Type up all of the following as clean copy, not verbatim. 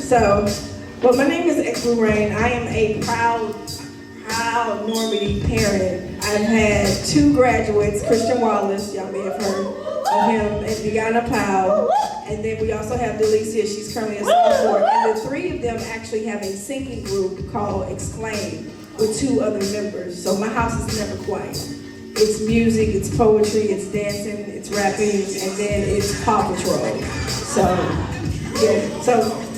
So, well, my name is Lorraine. I am a proud Normandy parent. I've had 2 graduates, Christian Wallace, y'all may have heard of him, and Deanna Powell. And then we also have Delicia, she's currently a sophomore. And the 3 of them actually have a singing group called Exclaim with 2 other members. So my house is never quiet. It's music, it's poetry, it's dancing, it's rapping, and then it's Paw Patrol.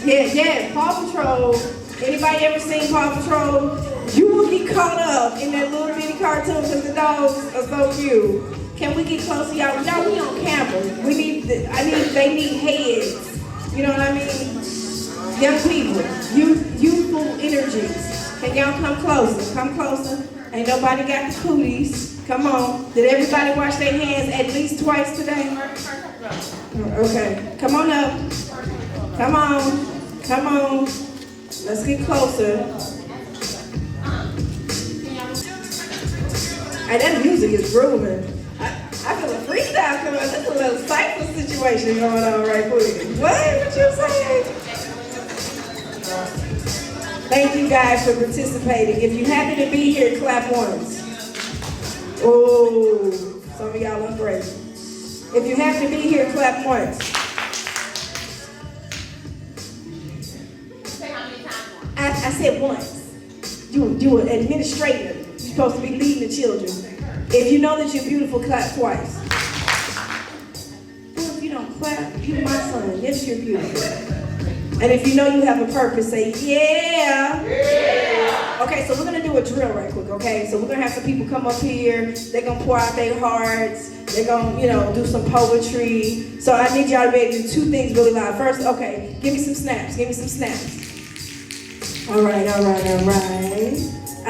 Yeah, Paw Patrol. Anybody ever seen Paw Patrol? You will get caught up in that little bitty cartoon because the dogs are so cute. Can we get close to y'all? Y'all, we on camera. They need heads. You know what I mean? Young people, youthful energies. Can y'all come closer? Come closer. Ain't nobody got the cooties. Come on. Did everybody wash their hands at least twice today? Okay. Come on up. Come on. Come on. Let's get closer. And that music is grooving. I feel a freestyle coming. That's a little cypher situation going on right quick. What you saying? Thank you guys for participating. If you happen to be here, clap once. Oh, some of y'all are great. If you happen to be here, clap once. Say how many times once? I said once. You an administrator. You're supposed to be leading the children. If you know that you're beautiful, clap twice. Well, if you don't clap, you're my son. Yes, you're beautiful. And if you know you have a purpose, say, yeah. Yeah. Okay, so we're going to do a drill right quick, okay? So we're going to have some people come up here. They're going to pour out their hearts. They're going to, do some poetry. So I need y'all to be able to do 2 things really loud. First, okay, give me some snaps. Give me some snaps. All right. I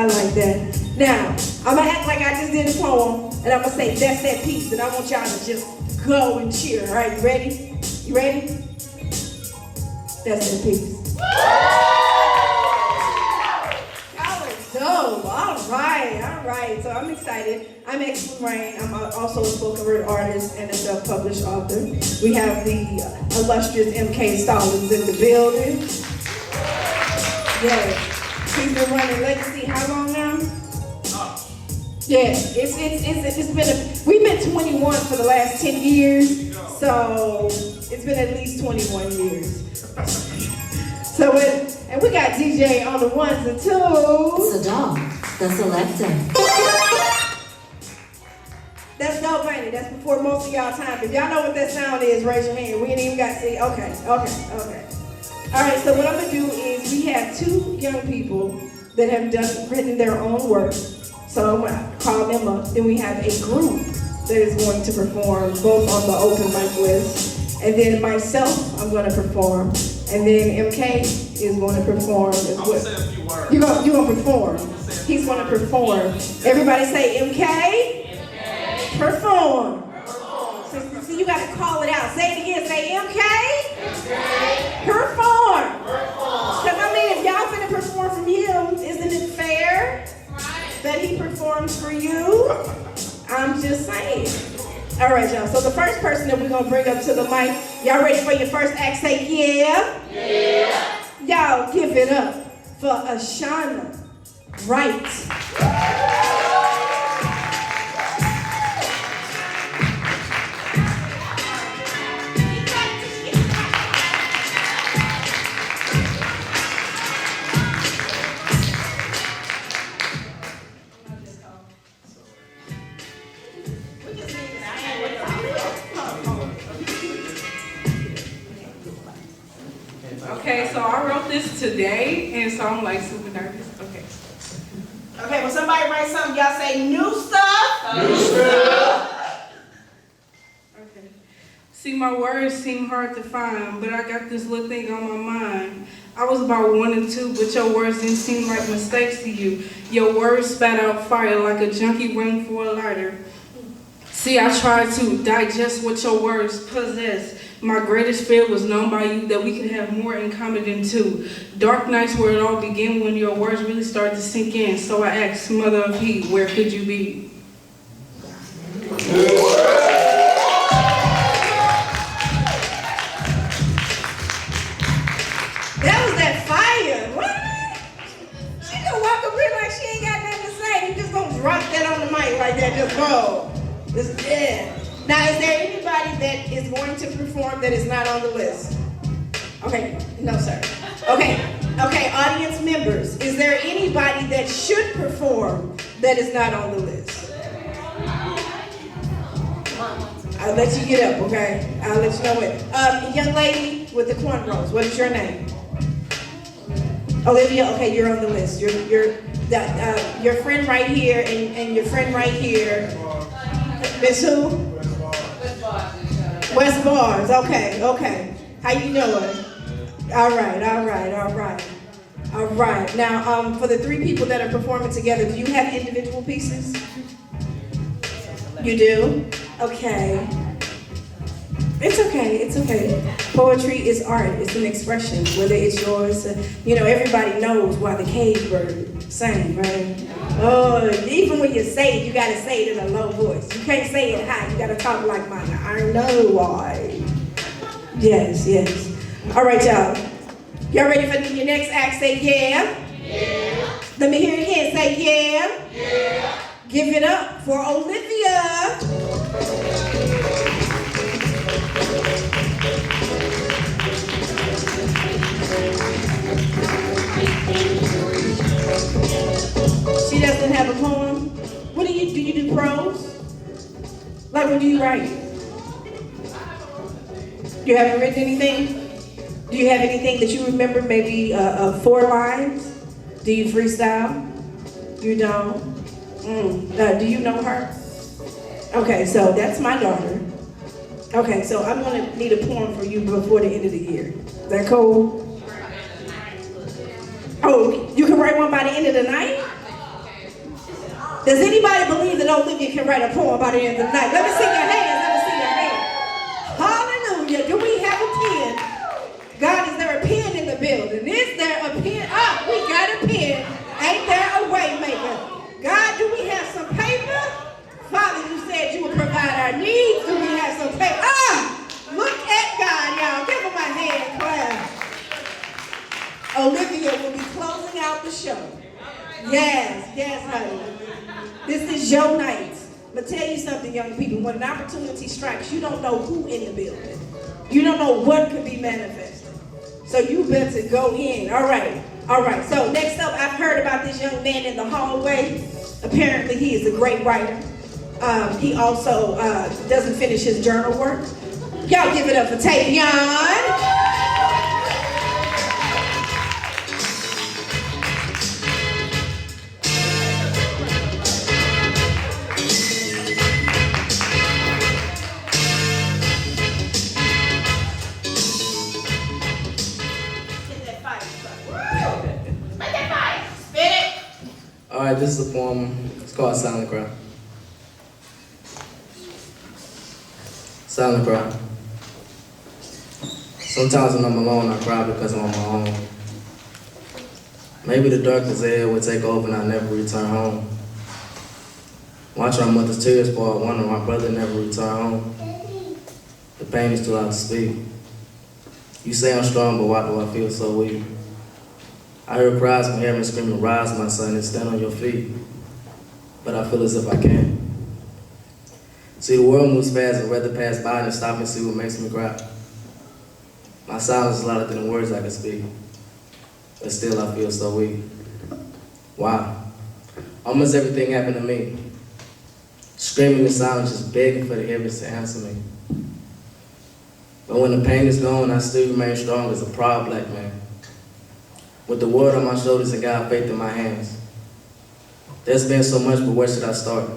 like that. Now, I'm going to act like I just did a poem, and I'm going to say, that's that piece, and I want y'all to just go and cheer. All right, you ready? You ready? That's that piece. Y'all are dope. All right. So I'm excited. I'm Lorraine. I'm also a spoken word artist and a self-published author. We have the illustrious MK Stallings in the building. Yeah. He's been running Legacy how long now? Yeah, it's been we've been 21 for the last 10 years, so it's been at least 21 years. So and we got DJ on the 1s and 2s. Saddam, the selector. That's dope, ain't it? That's before most of y'all time. If y'all know what that sound is, raise your hand. We ain't even got to see. Okay. All right, so what I'm gonna do is we have 2 young people that have written their own work. So I'm gonna call them up. Then we have a group that is going to perform both on the open mic list. And then myself, I'm gonna perform. And then MK is going to perform as well. I'm gonna say a few words. You're gonna perform. He's gonna perform. Everybody say MK. MK. Perform. So you gotta call it out. Say it again. Say MK. MK. Perform. Because if y'all finna perform from him, isn't it fair that he performs for you? I'm just saying. All right, y'all. So the first person that we're gonna bring up to the mic, y'all ready for your first act? Say yeah. Yeah. Y'all give it up for Ashana Wright. Okay, so I wrote this today, and so I'm like super nervous. Okay, when somebody writes something, y'all say new stuff. New stuff. Okay. See, my words seem hard to find, but I got this little thing on my mind. I was about 1 and 2, but your words didn't seem like mistakes to you. Your words spat out fire like a junkie waiting for a lighter. See, I tried to digest what your words possess. My greatest fear was known by you that we could have more in common than 2. Dark nights where it all began when your words really started to sink in. So I asked, Mother of He, where could you be? That was like that, just go. Just, yeah. Now, is there anybody that is going to perform that is not on the list? Okay, no, sir. Okay, audience members, is there anybody that should perform that is not on the list? I'll let you get up, okay? I'll let you know it. Young lady with the cornrows, what is your name? Olivia, okay, you're on the list. Your friend right here and your friend right here. Miss who? West Bars, okay. How you doing? All right. Now, for the three people that are performing together, do you have individual pieces? You do? Okay. It's okay. Poetry is art. It's an expression, whether it's yours. Everybody knows why the cage bird sang, right? Oh, even when you say it, you gotta say it in a low voice. You can't say it high. You gotta talk like mine. I know why. Yes. All right, y'all. Y'all ready for your next act? Say yeah. Yeah. Let me hear it again. Say yeah. Yeah. Give it up for Olivia. She doesn't have a poem. What do? You do prose? Like, what do you write? You haven't written anything? Do you have anything that you remember, maybe 4 lines? Do you freestyle? You don't? Do you know her? Okay, so that's my daughter. Okay, so I'm gonna need a poem for you before the end of the year. Is that cool? Oh, you can write one by the end of the night? Does anybody believe that Olivia can write a poem by the end of the night? Let me see your hands, Hallelujah. Do we have a pen? God, is there a pen in the building? Is there a pen? Oh, we got a pen. Ain't there a way maker? God, do we have some paper? Father, you said you would provide our needs. Do we have some paper? Look at God, y'all. Give him a hand clap. Olivia will be closing out the show. Yes, honey. This is your night. But tell you something, young people. When an opportunity strikes, you don't know who in the building. You don't know what could be manifested. So you better go in. All right. So next up, I've heard about this young man in the hallway. Apparently, he is a great writer. He also doesn't finish his journal work. Y'all give it up for Tavion. Alright, this is a poem. It's called Silent Cry. Silent cry. Sometimes when I'm alone, I cry because I'm on my own. Maybe the darkness ahead will take over and I'll never return home. Watching our mother's tears fall, wondering my brother never returned home. The pain is too loud to speak. You say I'm strong, but why do I feel so weak? I hear cries from heaven screaming, rise, my son, and stand on your feet. But I feel as if I can't. See, the world moves fast, I'd rather pass by than stop and see what makes me cry. My silence is louder than the words I can speak. But still, I feel so weak. Why? Almost everything happened to me. Screaming in silence, just begging for the heavens to answer me. But when the pain is gone, I still remain strong as a proud black man. With the world on my shoulders and God faith in my hands. There's been so much, but where should I start?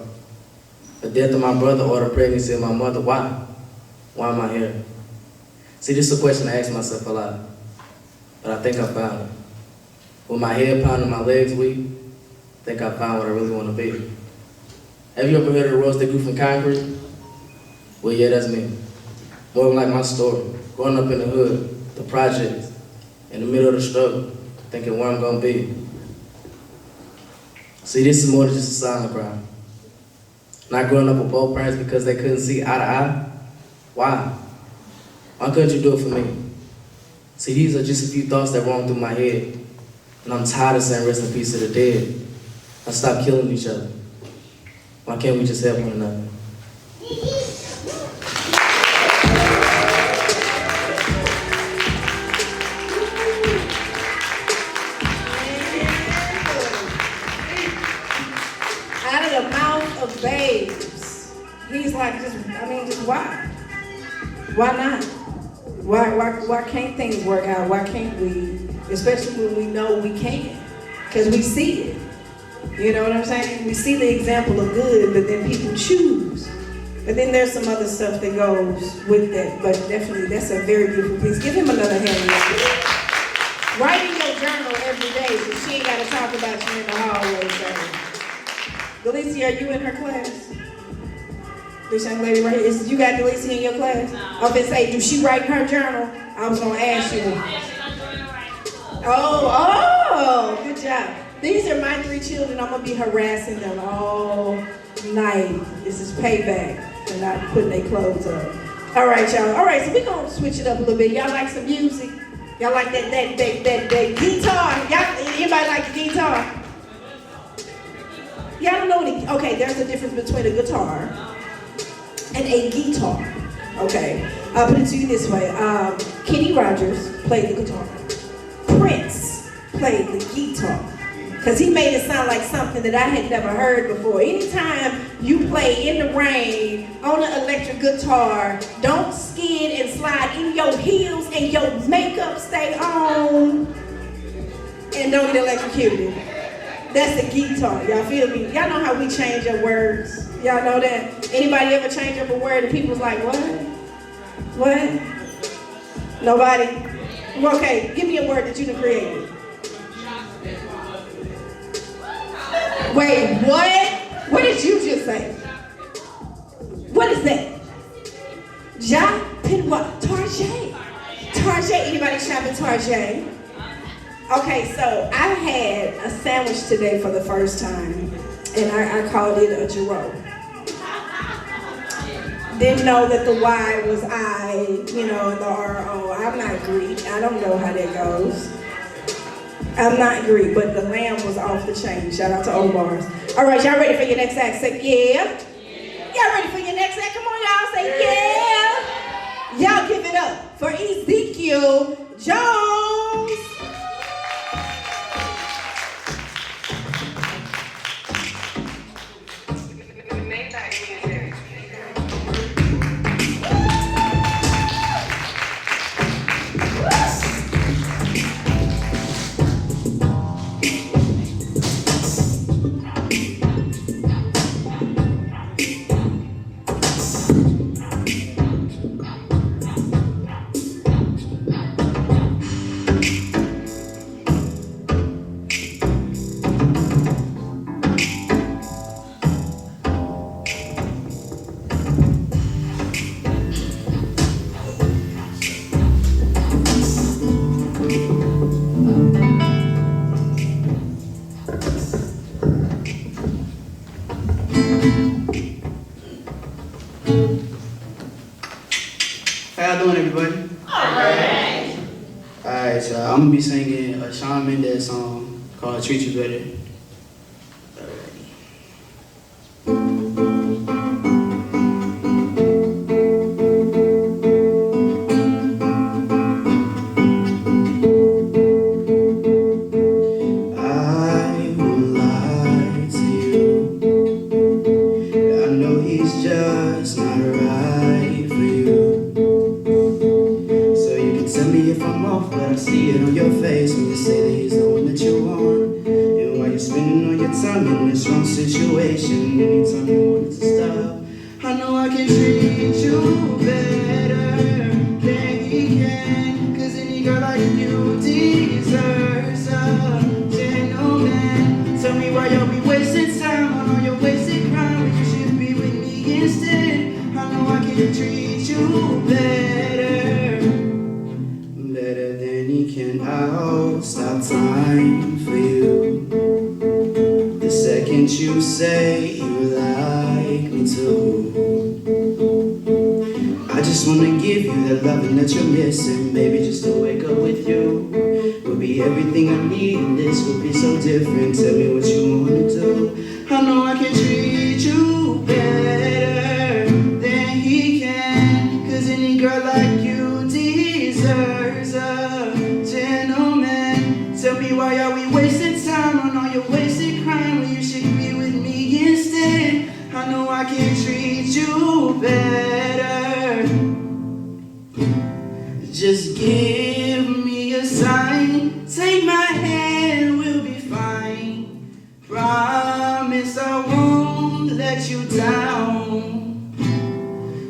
The death of my brother or the pregnancy of my mother, why? Why am I here? See, this is a question I ask myself a lot, but I think I found it. With my head pounding, my legs weak, I think I found what I really want to be. Have you ever heard of the rose that grew from concrete? Well, yeah, that's me. More like my story. Growing up in the hood, the projects, in the middle of the struggle, thinking where I'm gonna be. See, this is more than just a silent cry. Not growing up with both parents because they couldn't see eye to eye. Why? Why couldn't you do it for me? See, these are just a few thoughts that roam through my head. And I'm tired of saying rest in peace to the dead. Let's stop killing each other. Why can't we just help one another? Out of the mouth of babes. He's like, just why? Why not? Why can't things work out? Why can't we? Especially when we know we can. Because we see it. You know what I'm saying? We see the example of good, but then people choose. But then there's some other stuff that goes with that. But definitely, that's a very beautiful piece. Give him another hand. Write in your journal every day, so she ain't got to talk about you in the hallway. Delicia, are you in her class? This young lady right here. You got Delicia in your class? I was going to say, do she write in her journal? I was going to ask you. Oh, good job. These are my 3 children. I'm going to be harassing them all night. This is payback for not putting their clothes on. All right, y'all. All right, so we're going to switch it up a little bit. Y'all like some music? Y'all like that guitar? Anybody like the guitar? Y'all don't know what okay, there's a difference between a guitar and a guitar. Okay, I'll put it to you this way. Kenny Rogers played the guitar. Prince played the guitar. Because he made it sound like something that I had never heard before. Anytime you play in the rain on an electric guitar, don't skid and slide in your heels and your makeup stay on and don't get electrocuted. That's a guitar, y'all feel me? Y'all know how we change our words. Y'all know that? Anybody ever change up a word and people's like, what? What? Nobody? Okay, give me a word that you done created. Wait, what? What did you just say? What is that? Ja? Pin what? Tarjay. Tarjay. Anybody shop at Tarjay? Okay, so I had a sandwich today for the first time, and I called it a gyro. Didn't know that the Y was I, and the R-O. I'm not Greek. I don't know how that goes. I'm not Greek, but the lamb was off the chain. Shout out to Old Bars. All right, y'all ready for your next act? Say yeah. Y'all ready for your next act? Come on, y'all. Say yeah. Y'all give it up for Ezekiel Jones. How y'all doing, everybody? Alright. Alright, so I'm gonna be singing a Shawn Mendes song called Treat You Better. I won't lie to you. I know he's just not right for you. So you can tell me if I'm off, but I see it on your face when you say that he's the one that you want. And while you're spending all your time in this wrong situation, anytime you want it to stop, I know I can treat you better than he can. Cause any girl like you deserves a gentleman. Tell me why y'all be wasting time on all your wasted crime when you should be with me instead. I know I can treat you better than he can. I'll stop time for you the second you say you like me too. I just wanna give you that loving that you're missing, baby. Just to wake up with you would be everything I need, and this would be so different. Tell me what you wanna do. I know I can treat you I know I can treat you better. Just give me a sign. Take my hand, we'll be fine. Promise I won't let you down.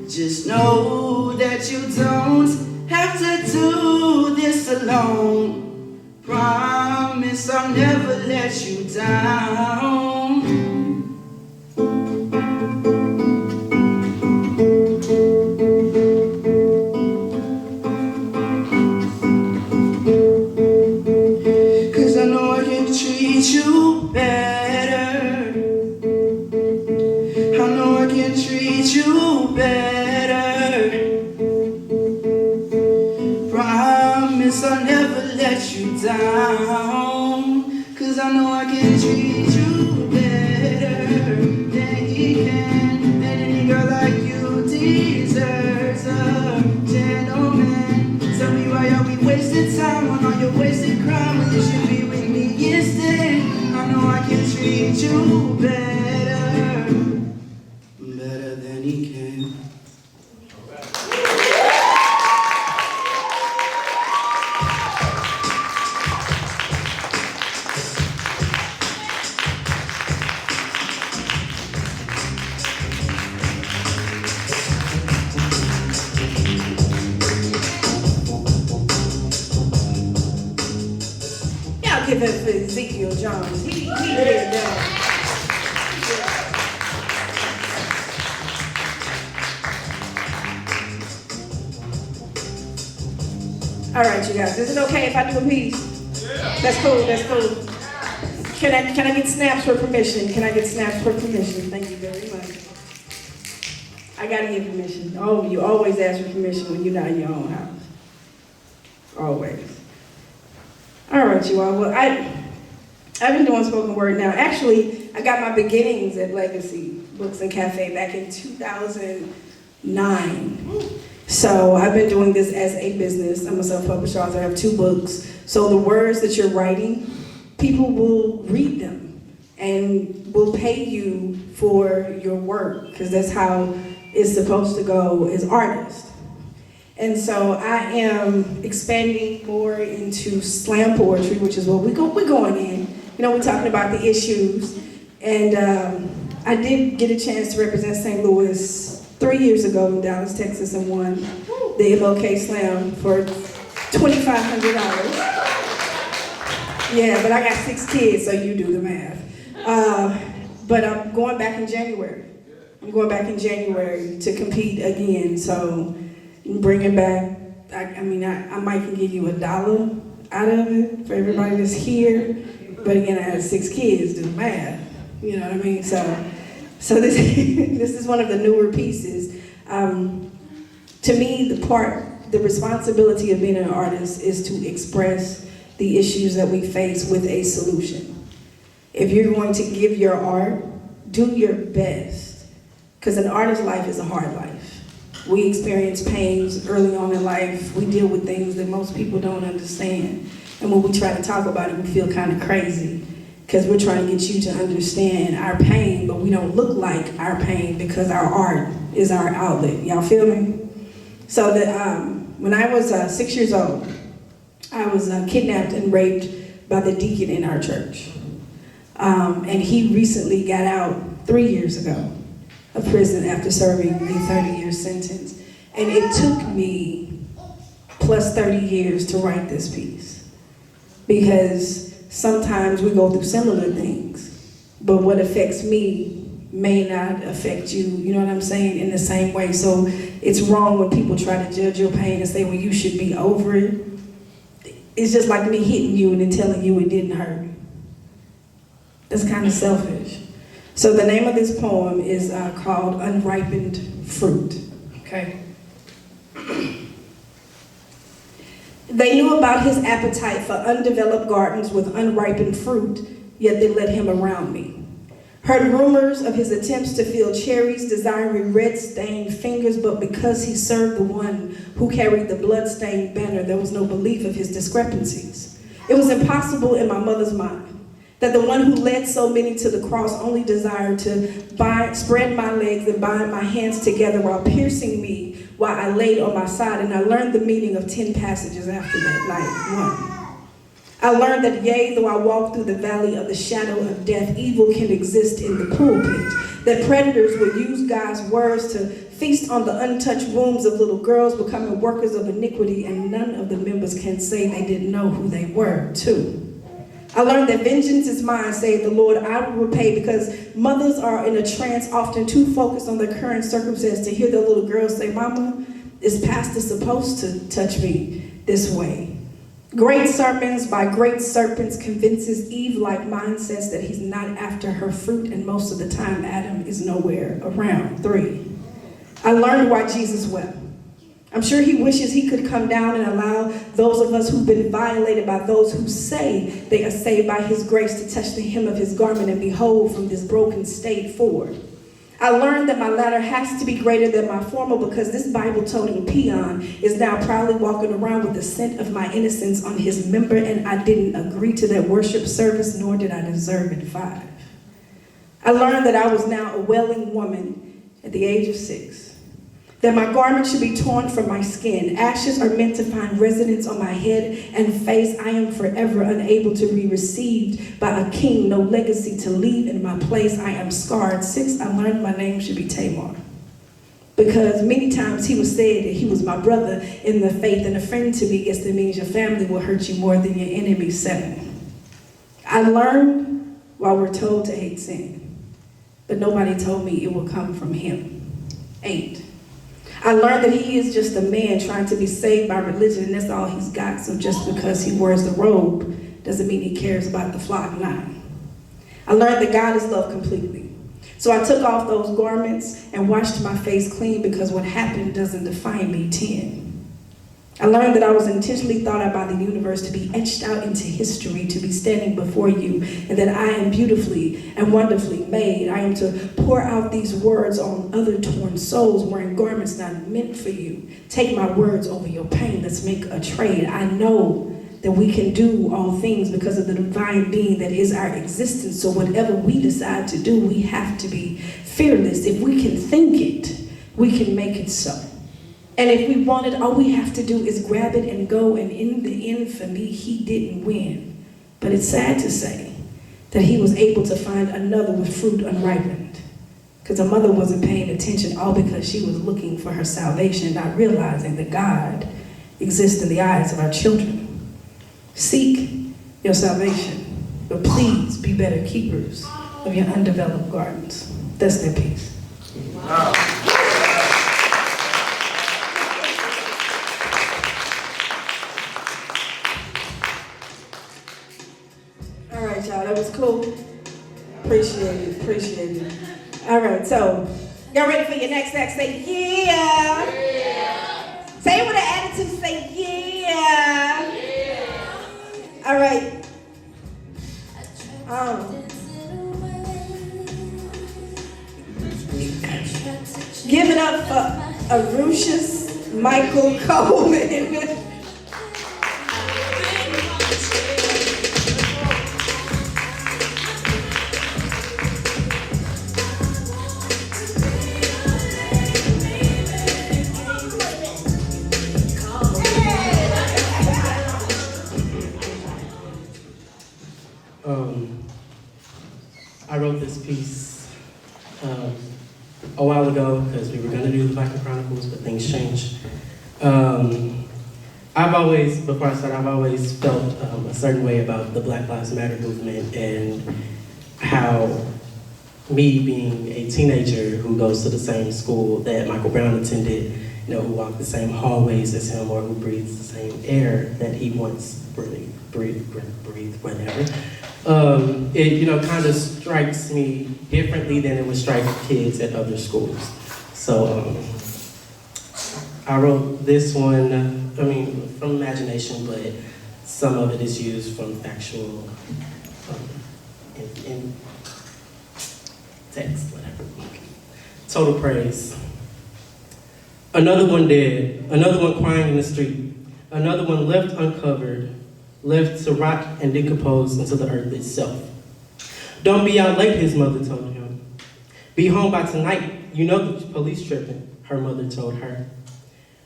Just know that you don't have to do this alone. Promise I'll never let you down. You better. I know I can treat you better. Promise I'll never let you down. 'Cause I know I can treat you better than he can. Than any girl like you deserves a gentleman. Tell me why are we wasting time on all your wasted crime when you should be with me instead. I know I can treat you better, better than he can. Y'all give it for Ezekiel Jones. He did that. All right, you guys. Is it okay if I do a piece? That's cool. That's cool. Can I get snaps for permission? Can I get snaps for permission? Thank you very much. I gotta get permission. Oh, you always ask for permission when you're not in your own house. Always. All right, you all. Well, I've been doing spoken word now. Actually, I got my beginnings at Legacy Books and Cafe back in 2009. So I've been doing this as a business. I'm a self-published author. I have 2 books. So the words that you're writing, people will read them and will pay you for your work because that's how it's supposed to go as artists. And so I am expanding more into slam poetry, which is what we're going in. You know, we're talking about the issues. And I did get a chance to represent St. Louis 3 years ago in Dallas, Texas, and won the MLK Slam for $2,500. Yeah, but I got 6 kids, so you do the math. But I'm going back in January. I'm going back in January to compete again. So bringing back, I might can give you $1 out of it for everybody that's here. But again, I had 6 kids, do the math. You know what I mean? So this this is one of the newer pieces. To me, the responsibility of being an artist is to express the issues that we face with a solution. If you're going to give your art, do your best. Because an artist's life is a hard life. We experience pains early on in life. We deal with things that most people don't understand. And when we try to talk about it, we feel kind of crazy. Because we're trying to get you to understand our pain, but we don't look like our pain because our art is our outlet. Y'all feel me? So when I was 6 years old, I was kidnapped and raped by the deacon in our church. And he recently got out 3 years ago of prison after serving a 30-year sentence. And it took me plus 30 years to write this piece. Because sometimes we go through similar things, but what affects me may not affect you, you know what I'm saying, in the same way. So it's wrong when people try to judge your pain and say, well, you should be over it. It's just like me hitting you and then telling you it didn't hurt. That's kind of selfish. So the name of this poem is called Unripened Fruit, okay? They knew about his appetite for undeveloped gardens with unripened fruit, yet they let him around me. Heard rumors of his attempts to fill cherries, desiring red-stained fingers, but because he served the one who carried the blood-stained banner, there was no belief of his discrepancies. It was impossible in my mother's mind. That the one who led so many to the cross only desired to spread my legs and bind my hands together while piercing me while I laid on my side. And I learned the meaning of 10 passages after that night. 1. I learned that yea, though I walk through the valley of the shadow of death, evil can exist in the pulpit. That predators will use God's words to feast on the untouched wombs of little girls becoming workers of iniquity, and none of the members can say they didn't know who they were. 2. I learned that vengeance is mine, saith the Lord, I will repay, because mothers are in a trance, often too focused on their current circumstance to hear their little girls say, Mama, is pastor supposed to touch me this way? Great sermons by great serpents convinces Eve-like mindsets that he's not after her fruit, and most of the time Adam is nowhere around. 3. I learned why Jesus wept. I'm sure he wishes he could come down and allow those of us who've been violated by those who say they are saved by his grace to touch the hem of his garment and be whole from this broken state forward. I learned that my latter has to be greater than my former, because this Bible-toting peon is now proudly walking around with the scent of my innocence on his member, and I didn't agree to that worship service, nor did I deserve it. 5. I learned that I was now a wailing woman at the age of 6. That my garment should be torn from my skin. Ashes are meant to find residence on my head and face. I am forever unable to be received by a king, no legacy to leave in my place. I am scarred. 6, I learned my name should be Tamar, because many times he was said that he was my brother in the faith, and a friend to me gets to means your family will hurt you more than your enemy. 7, I learned while we're told to hate sin, but nobody told me it will come from him. 8, I learned that he is just a man trying to be saved by religion, and that's all he's got. So just because he wears the robe doesn't mean he cares about the flock. 9, I learned that God is love completely. So I took off those garments and washed my face clean, because what happened doesn't define me. 10, I learned that I was intentionally thought of by the universe to be etched out into history, to be standing before you, and that I am beautifully and wonderfully made. I am to pour out these words on other torn souls wearing garments not meant for you. Take my words over your pain. Let's make a trade. I know that we can do all things because of the divine being that is our existence. So whatever we decide to do, we have to be fearless. If we can think it, we can make it so. And if we want it, all we have to do is grab it and go. And in the end, for me, he didn't win. But it's sad to say that he was able to find another with fruit unripened, because a mother wasn't paying attention, all because she was looking for her salvation, not realizing that God exists in the eyes of our children. Seek your salvation, but please be better keepers of your undeveloped gardens. That's their piece. Wow. All right, y'all, that was cool. Appreciate it. All right, so y'all ready for your next act? Say yeah. Yeah. Say it with an attitude. Say yeah. Yeah. All right. Give it up for Arushas Michael Coleman. I wrote this piece a while ago because we were going to do the Black and Chronicles, but things changed. I've always felt a certain way about the Black Lives Matter movement, and how me being a teenager who goes to the same school that Michael Brown attended, who walked the same hallways as him, or who breathes the same air that he once breathed, whatever. It kind of strikes me differently than it would strike kids at other schools. So I wrote this one, from imagination, but some of it is used from actual in text, whatever. Total praise. Another one dead, another one crying in the street, another one left uncovered, left to rot and decompose into the earth itself. Don't be out late, his mother told him. Be home by tonight. You know the police tripping, her mother told her.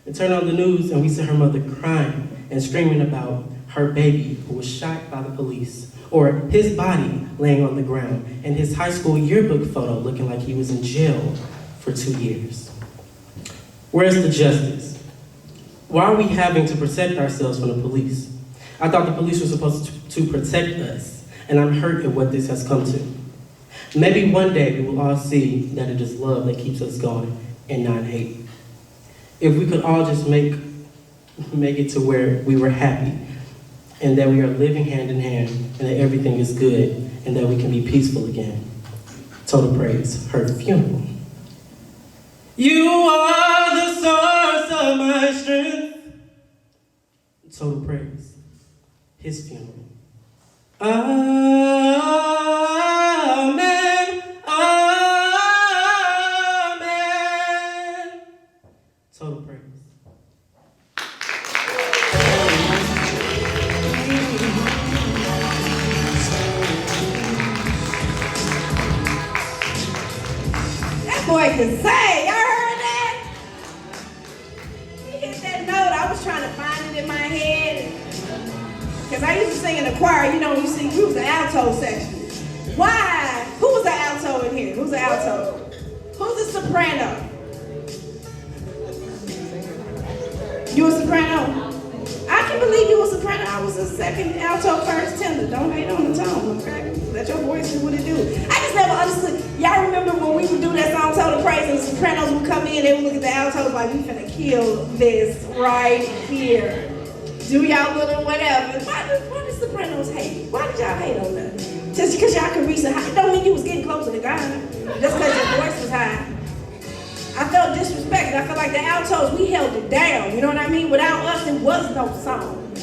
And turn on the news and we see her mother crying and screaming about her baby who was shot by the police, or his body laying on the ground, and his high school yearbook photo looking like he was in jail for 2 years. Where's the justice? Why are we having to protect ourselves from the police? I thought the police were supposed to protect us, and I'm hurt at what this has come to. Maybe one day we will all see that it is love that keeps us going and not hate. If we could all just make it to where we were happy, and that we are living hand in hand, and that everything is good, and that we can be peaceful again. Total Praise, her funeral. You are the source of my strength. Total Praise, his funeral. Amen, amen. Total Praise. Boy can sing. Y'all heard that? He hit that note. I was trying to find it in my head. Because I used to sing in the choir. You know, you sing, we was the alto section. Why? Who was the alto in here? Who's the alto? Who's the soprano? You a soprano? I can believe you a soprano. I was a second alto, first tenor. Don't hate on the tone, okay? Let your voice do what it do. I just never understood. Y'all remember when we would do that song, Total Praise, and the sopranos would come in, they would look at the altos like, we finna kill this right here. Do y'all little whatever. Why did sopranos hate? Why did y'all hate on that? Just because y'all could reach the high. It don't mean you was getting closer to God. Just because your voice was high. I felt disrespected. I felt like the altos, we held it down. You know what I mean? Without us, it was no song.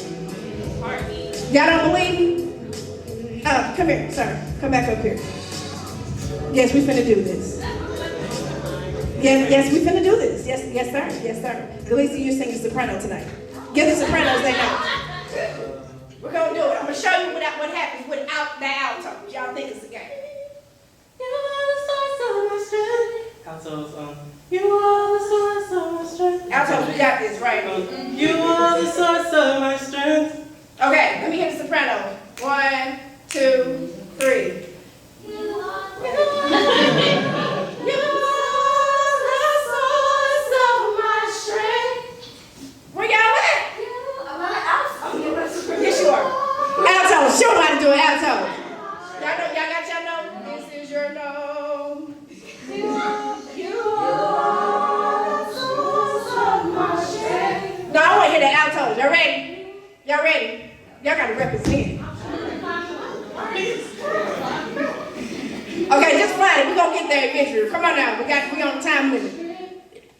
Y'all don't believe me? Come here, sir. Come back up here. Yes, we finna do this. Yes, we finna do this. Yes, sir. Yes, sir. At least you're singing soprano tonight. Give the sopranos they know. We're gonna do it. I'm gonna show you what happens without the altos. Y'all think it's a game. You are the source of my strength. Altos, you are the source of my strength. Altos, we got this, right? You are the source of my strength. Okay, let me hit the soprano. 1, 2, 3. You are the source of my strength. Where y'all at? Yes, you are. Altos, show them how to do it, altos. Y'all got y'all know? This is your note. You are the source of my strength. No, I want to hear the altos. Y'all ready? Y'all ready? Y'all got to represent. Okay, just find it. We're going to get there eventually. Come on now. We on time limit.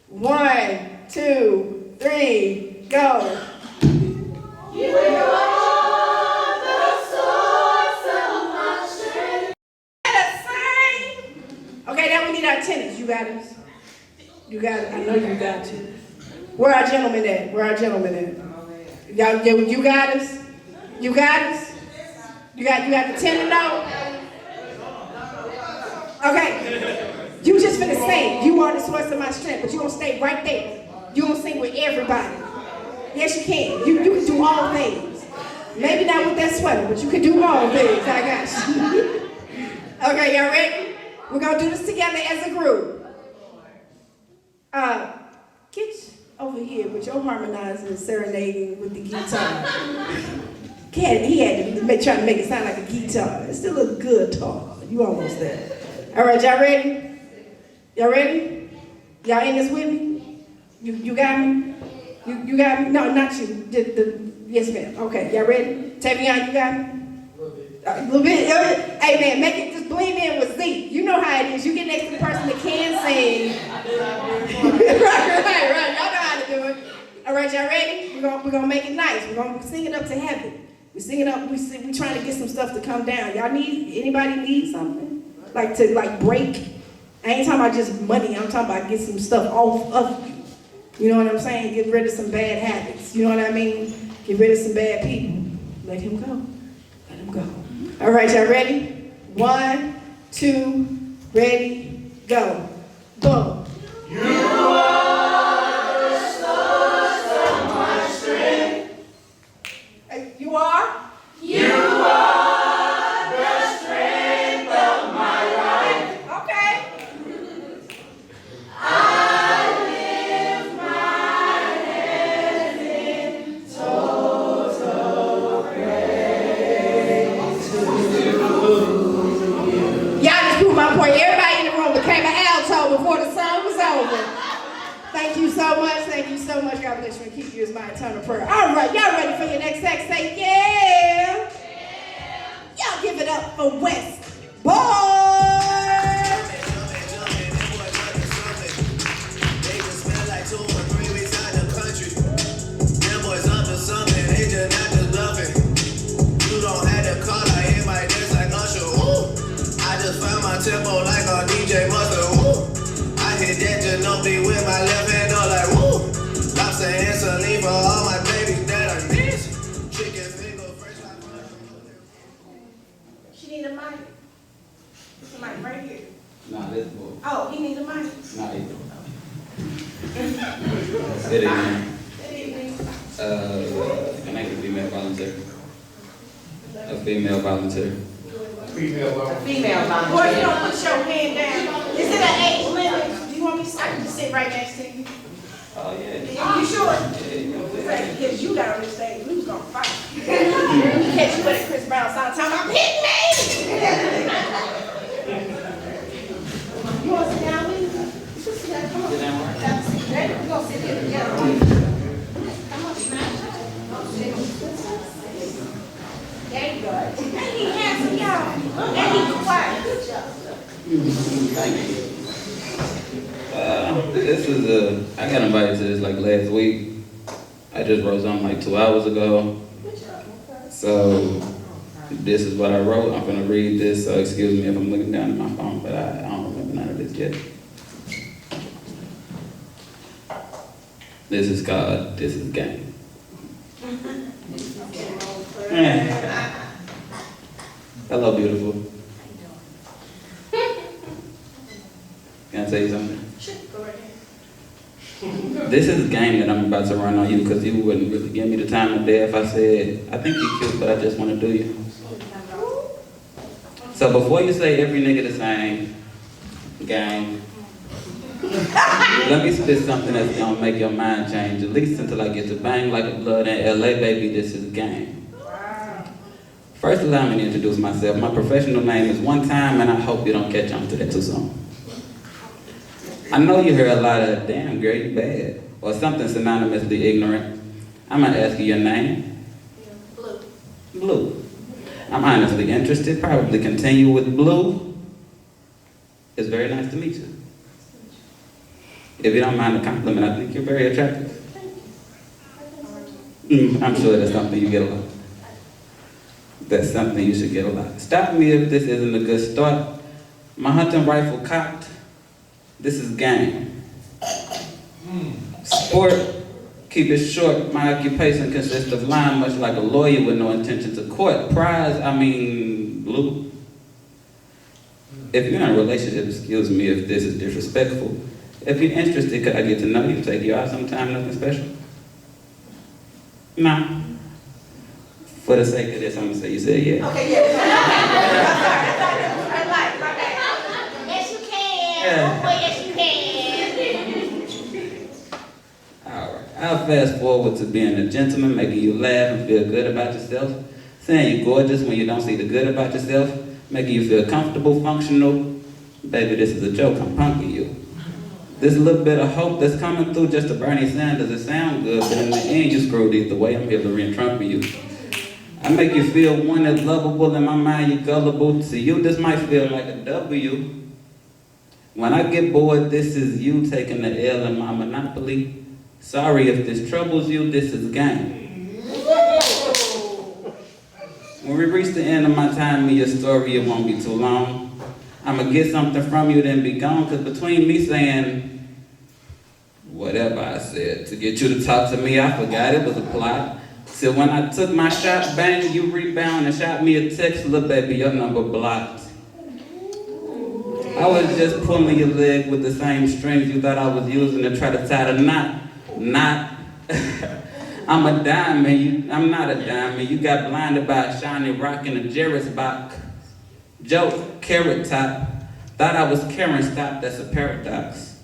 1, 2, 3, go. You are the source of my strength. Okay, now we need our tenants. You got us? You got it. I know you got you. Where our gentlemen at? Y'all, you got us? You got us? You got the tenant note? Okay. You just finna sing. You are the source of my strength, but you gonna stay right there. You gonna sing with everybody. Yes, you can. You can do all things. Maybe not with that sweater, but you can do all things. I got you. Okay, y'all ready? We're gonna do this together as a group. Get over here with your harmonizing and serenading with the guitar. He had to try to make it sound like a guitar. It's still a guitar. You almost there. All right, y'all ready? Y'all ready? Y'all in this with me? You got me? You got me? No, not you. Yes, ma'am. Okay, y'all ready? Tavion, you got me? A little bit. Hey, man, make it just blend in with Z. You know how it is. You get next to the person that can sing. right. Y'all know how to do it. All right, y'all ready? We're gonna make it nice. We're gonna sing it up to heaven. We're singing up. We're trying to get some stuff to come down. Anybody need something? Like to break? I ain't talking about just money. I'm talking about get some stuff off of you. You know what I'm saying? Get rid of some bad habits. You know what I mean? Get rid of some bad people. Let him go. Let him go. All right, y'all ready? 1, 2, ready, go. Boom. You are? Okay. Y'all just proved my point. Everybody in the room became an alto before the song was over. Thank you so much. Thank you so much. God bless you and keep you as my eternal prayer. All right, y'all ready for your next act? Say yeah. Y'all give it up for West Boy. They just spent like 2 or 3 weeks out the country. Them boys up to something, they just not just bluffing. You don't have to call, I hit my dance like Usher. Woo! I just found my tempo like a DJ Mustard. Woo! I hit that Ginobili with my left hand, all like woo! Lobster and saline for all my babies that I miss. Chicken finger, fresh like butter. She need a mic. It's a mic right here. Nah, this boy. Oh, he needs a mic. Nah, he don't. Good evening. Good evening. Can I get a female volunteer? A female volunteer. Female Boy, you don't put your hand down. Is it an age limit? Do you want me to I can just sit right next to you? Oh, yeah. You sure? Yeah, you know. Because you got on this stage, we was gonna fight. Catch you at Chris Brown song talking about hit me! You wanna sit down with me? You can sit down, come on. Sit down where? Ready? We gonna sit here together. Come on, smash. There you go. Ain't he handsome, y'all? And he quiet. Good job. Thank you. This is I got invited to this like last week. I just wrote something like 2 hours ago. So this is what I wrote. I'm gonna read this, so excuse me if I'm looking down at my phone, but I don't remember none of this yet. This is called This Is Game. Hello, beautiful. Can I tell you something? Sure, go right ahead. This is a game that I'm about to run on you because you wouldn't really give me the time of day if I said, I think you're cute, but I just want to do you. So before you say every nigga the same, gang, let me spit something that's gonna make your mind change, at least until I get to bang like a blood in LA, baby, this is game. First, allow me to introduce myself. My professional name is One Time, and I hope you don't catch on to that too soon. I know you hear a lot of, damn girl, you bad, or something synonymously ignorant. I'm gonna ask you your name. Blue. Blue. I'm honestly interested, probably continue with Blue. It's very nice to meet you. If you don't mind the compliment, I think you're very attractive. I'm sure that's something you get a lot. That's something you should get a lot. Stop me if this isn't a good start. My hunting rifle cocked. This is game. Sport, keep it short. My occupation consists of lying much like a lawyer with no intention to court. Prize, Blue. If you're in a relationship, excuse me if this is disrespectful. If you're interested, could I get to know you, take you out sometime, nothing special? Nah. For the sake of this, I'm gonna say you said yeah. Okay, yeah. I'm sorry. I thought that was her life. My bad. Yes, you can. Yeah. Oh, yes, you can. All right. I'll fast forward to being a gentleman, making you laugh and feel good about yourself, saying you're gorgeous when you don't see the good about yourself, making you feel comfortable, functional. Baby, this is a joke. I'm punking you. This little bit of hope that's coming through just to Bernie Sanders, it sound good, but in the end you screwed either way. I'm Hillary and Trump for you. I make you feel one that's lovable, in my mind you're gullible. To you, this might feel like a W. When I get bored, this is you taking the L in my monopoly. Sorry if this troubles you, this is game. When we reach the end of my time in your story, it won't be too long. I'ma get something from you, then be gone, cause between me saying whatever I said to get you to talk to me, I forgot it was a plot. So when I took my shot, bang, you rebound and shot me a text, look baby, your number blocked. I was just pulling your leg with the same strings you thought I was using to try to tie the knot. I'm a diamond, I'm not a diamond. You got blinded by a shiny rock in a Jerry's box. Joke, carrot top. Thought I was Karen Stop, that's a paradox.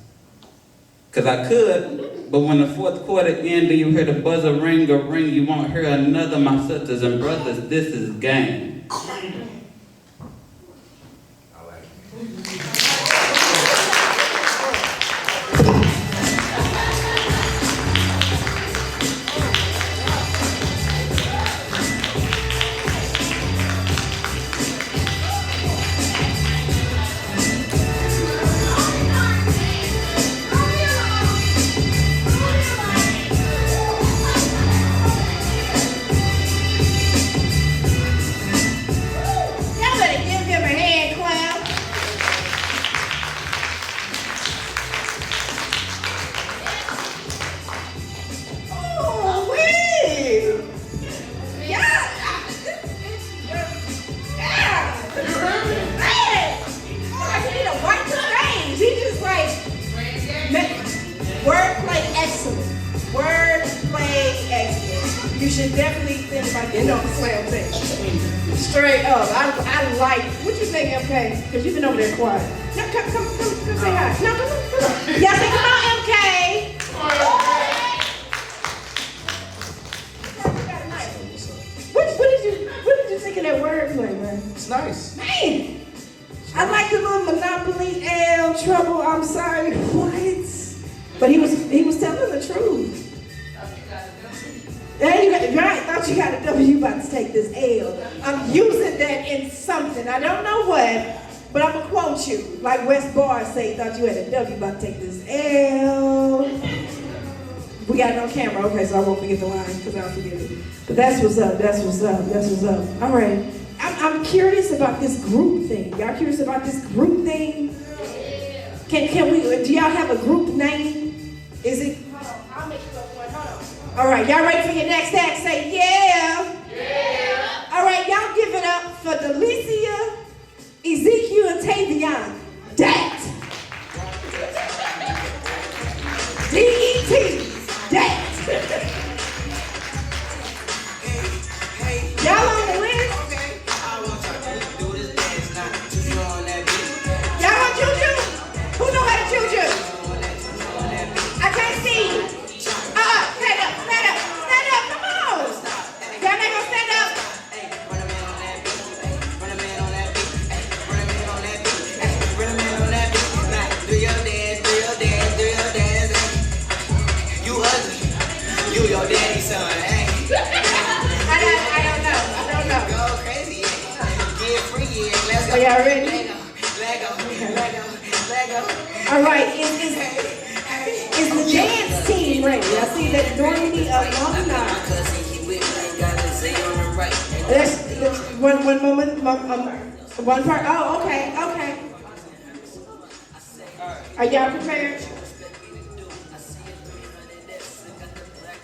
Cause I could, but when the fourth quarter ended, you hear the buzzer ring, you won't hear another. My sisters and brothers, this is game. You should definitely think about getting on the slam thing. Straight up. I like, what you think, MK? Because you've been over there quiet. No, come say hi. No, come on. Y'all say, come on, MK. What did you think of that wordplay, man? It's nice. Man, I like the little Monopoly, L, trouble, I'm sorry, what? But he was telling the truth. Yeah, you got right. Thought you got a W, about to take this L. I'm using that in something. I don't know what, but I'm gonna quote you. Like West Bar say, thought you had a W, about to take this L. We got it on camera, okay, so I won't forget the line, because I'll forget it. But that's what's up, that's what's up, that's what's up. All right, I'm curious about this group thing. Y'all curious about this group thing? Can we, do y'all have a group name? Is it, hold on, I'll make you up one, hold on. All right, y'all ready for your next act? Say yeah. Yeah. All right, y'all give it up for Delicia, Ezekiel, and Tavion. Dat. D-E-T. Dat. Y'all on the list? Y'all on choo-choo? Who know how to choo-choo? I can't see you. Stand up, come on. Y'all not gonna stand up? Do your dance. You ugly. You your daddy's son, hey. I don't know. Go crazy, get free, let's go. Are y'all ready? Lego. All right, is the dance team ready? I see that Normandy alumni. Let's one moment, one part. Oh, okay. Are y'all prepared?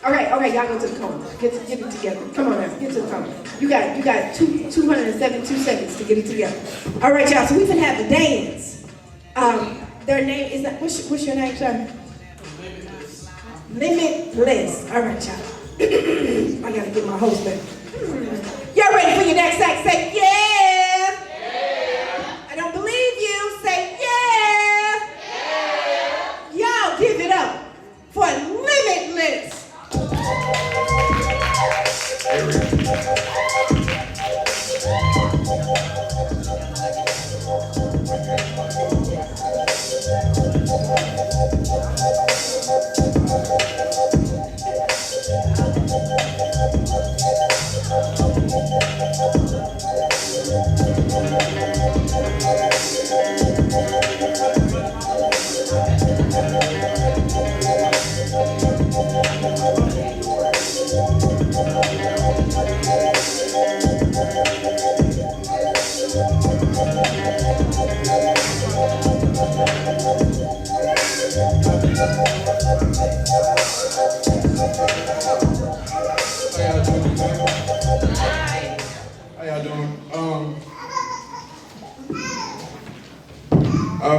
Okay, y'all go to the corner. Get it together. Come on now, get to the corner. You got 272 seconds to get it together. All right, y'all. So we can have the dance. Their name is that. What's your name, sir? Limitless. All right, y'all. I gotta get my host back. Y'all ready for your next act? Say yeah. I don't believe you. Say yeah. Y'all give it up for Limitless. All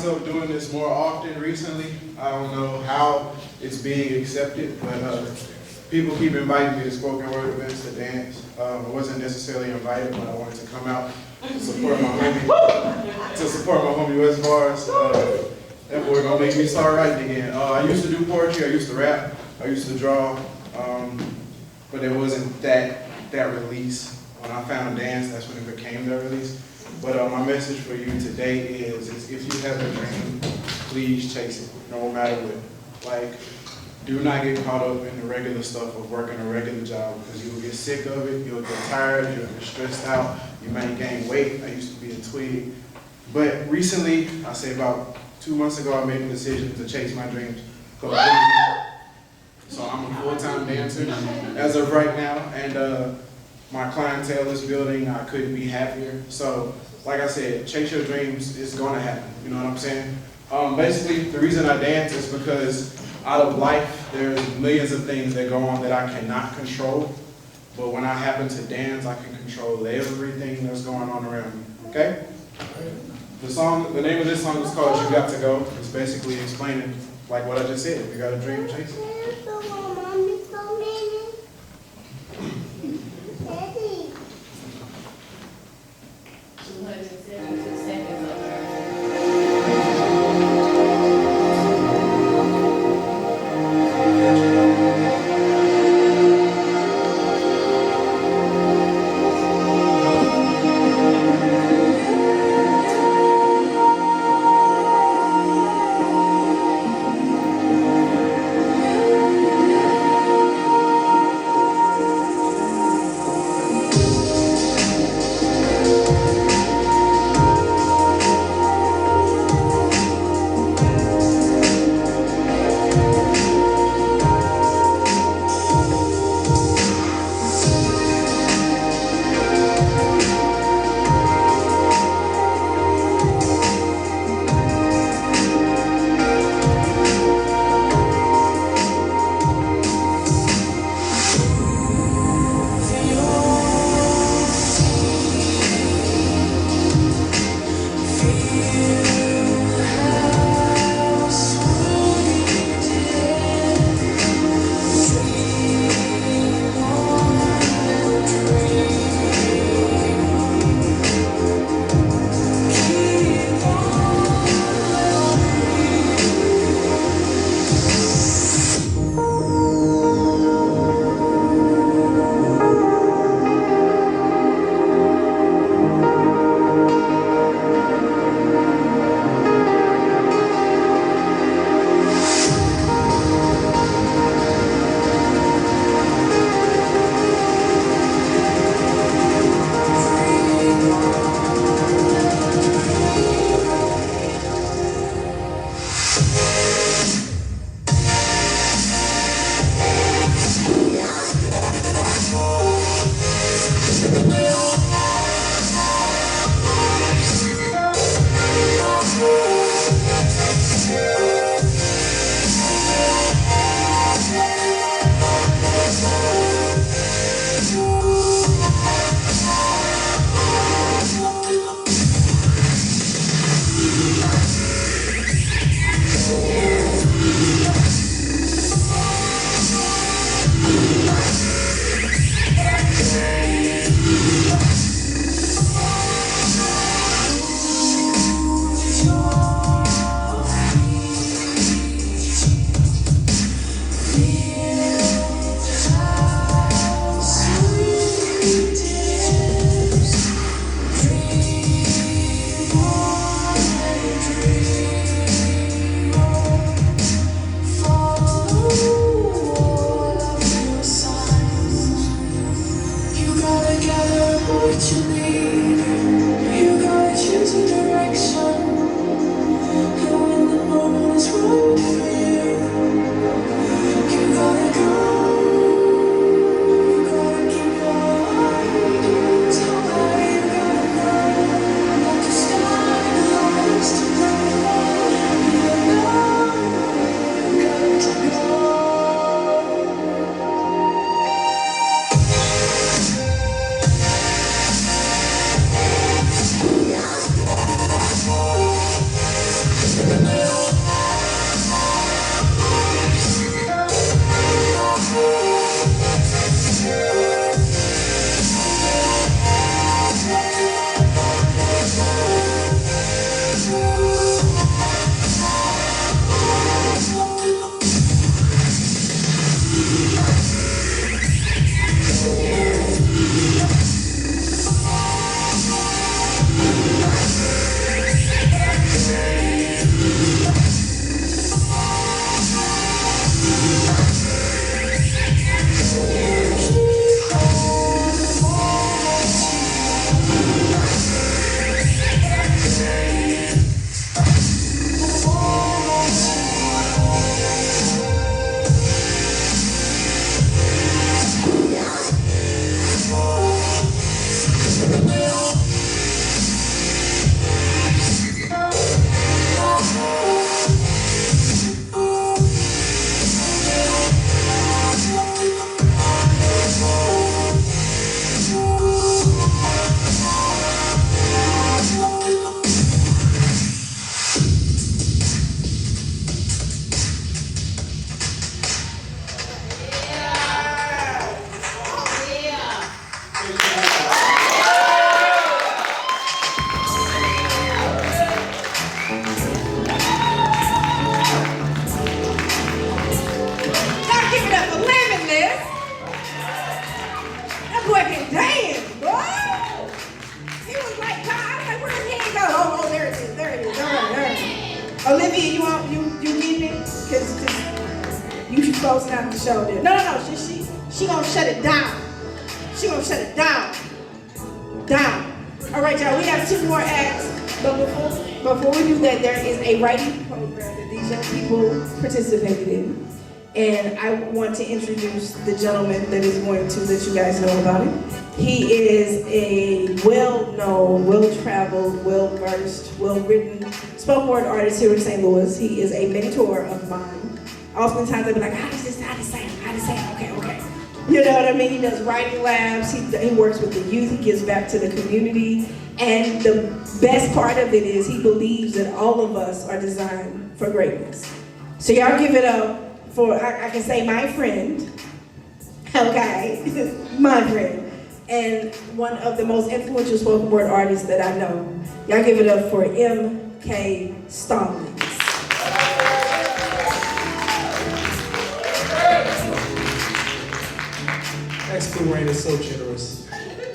myself doing this more often recently. I don't know how it's being accepted, but people keep inviting me to spoken word events to dance. I wasn't necessarily invited, but I wanted to come out to support my homie West Bars. That boy gonna make me start writing again. I used to do poetry, I used to rap, I used to draw, but it wasn't that release. When I found dance, that's when it became that release. But my message for you today is if you have a dream, please chase it, no matter what. Like, do not get caught up in the regular stuff of working a regular job, because you will get sick of it, you'll get tired, you'll get stressed out, you may gain weight. I used to be a twig. But recently, I say about 2 months ago, I made the decision to chase my dreams completely. So I'm a full-time dancer as of right now, and my clientele is building. I couldn't be happier. So, like I said, chase your dreams. It's gonna happen. You know what I'm saying? Basically, the reason I dance is because out of life, there's millions of things that go on that I cannot control. But when I happen to dance, I can control everything that's going on around me. Okay? The name of this song is called "You Got to Go." It's basically explaining like what I just said. If you got a dream, chase it. Mia, you getting it? Cause you closing out the show there. No. She gonna shut it down. She gonna shut it down. Down. All right, y'all. We have 2 more acts, but before we do that, there is a writing program that these young people participated in, and I want to introduce the gentleman that is going to let you guys know about it. He is a well-known, well-traveled, well-versed, well-written spoken word artist here in St. Louis. He is a mentor of mine. Oftentimes they be like, how does this sound? Okay. You know what I mean? He does writing labs, he works with the youth, he gives back to the community. And the best part of it is he believes that all of us are designed for greatness. So y'all give it up for, I can say my friend, okay, my friend, and one of the most influential spoken word artists that I know. Y'all give it up for M.K. Stallings. Ex-Rain is so generous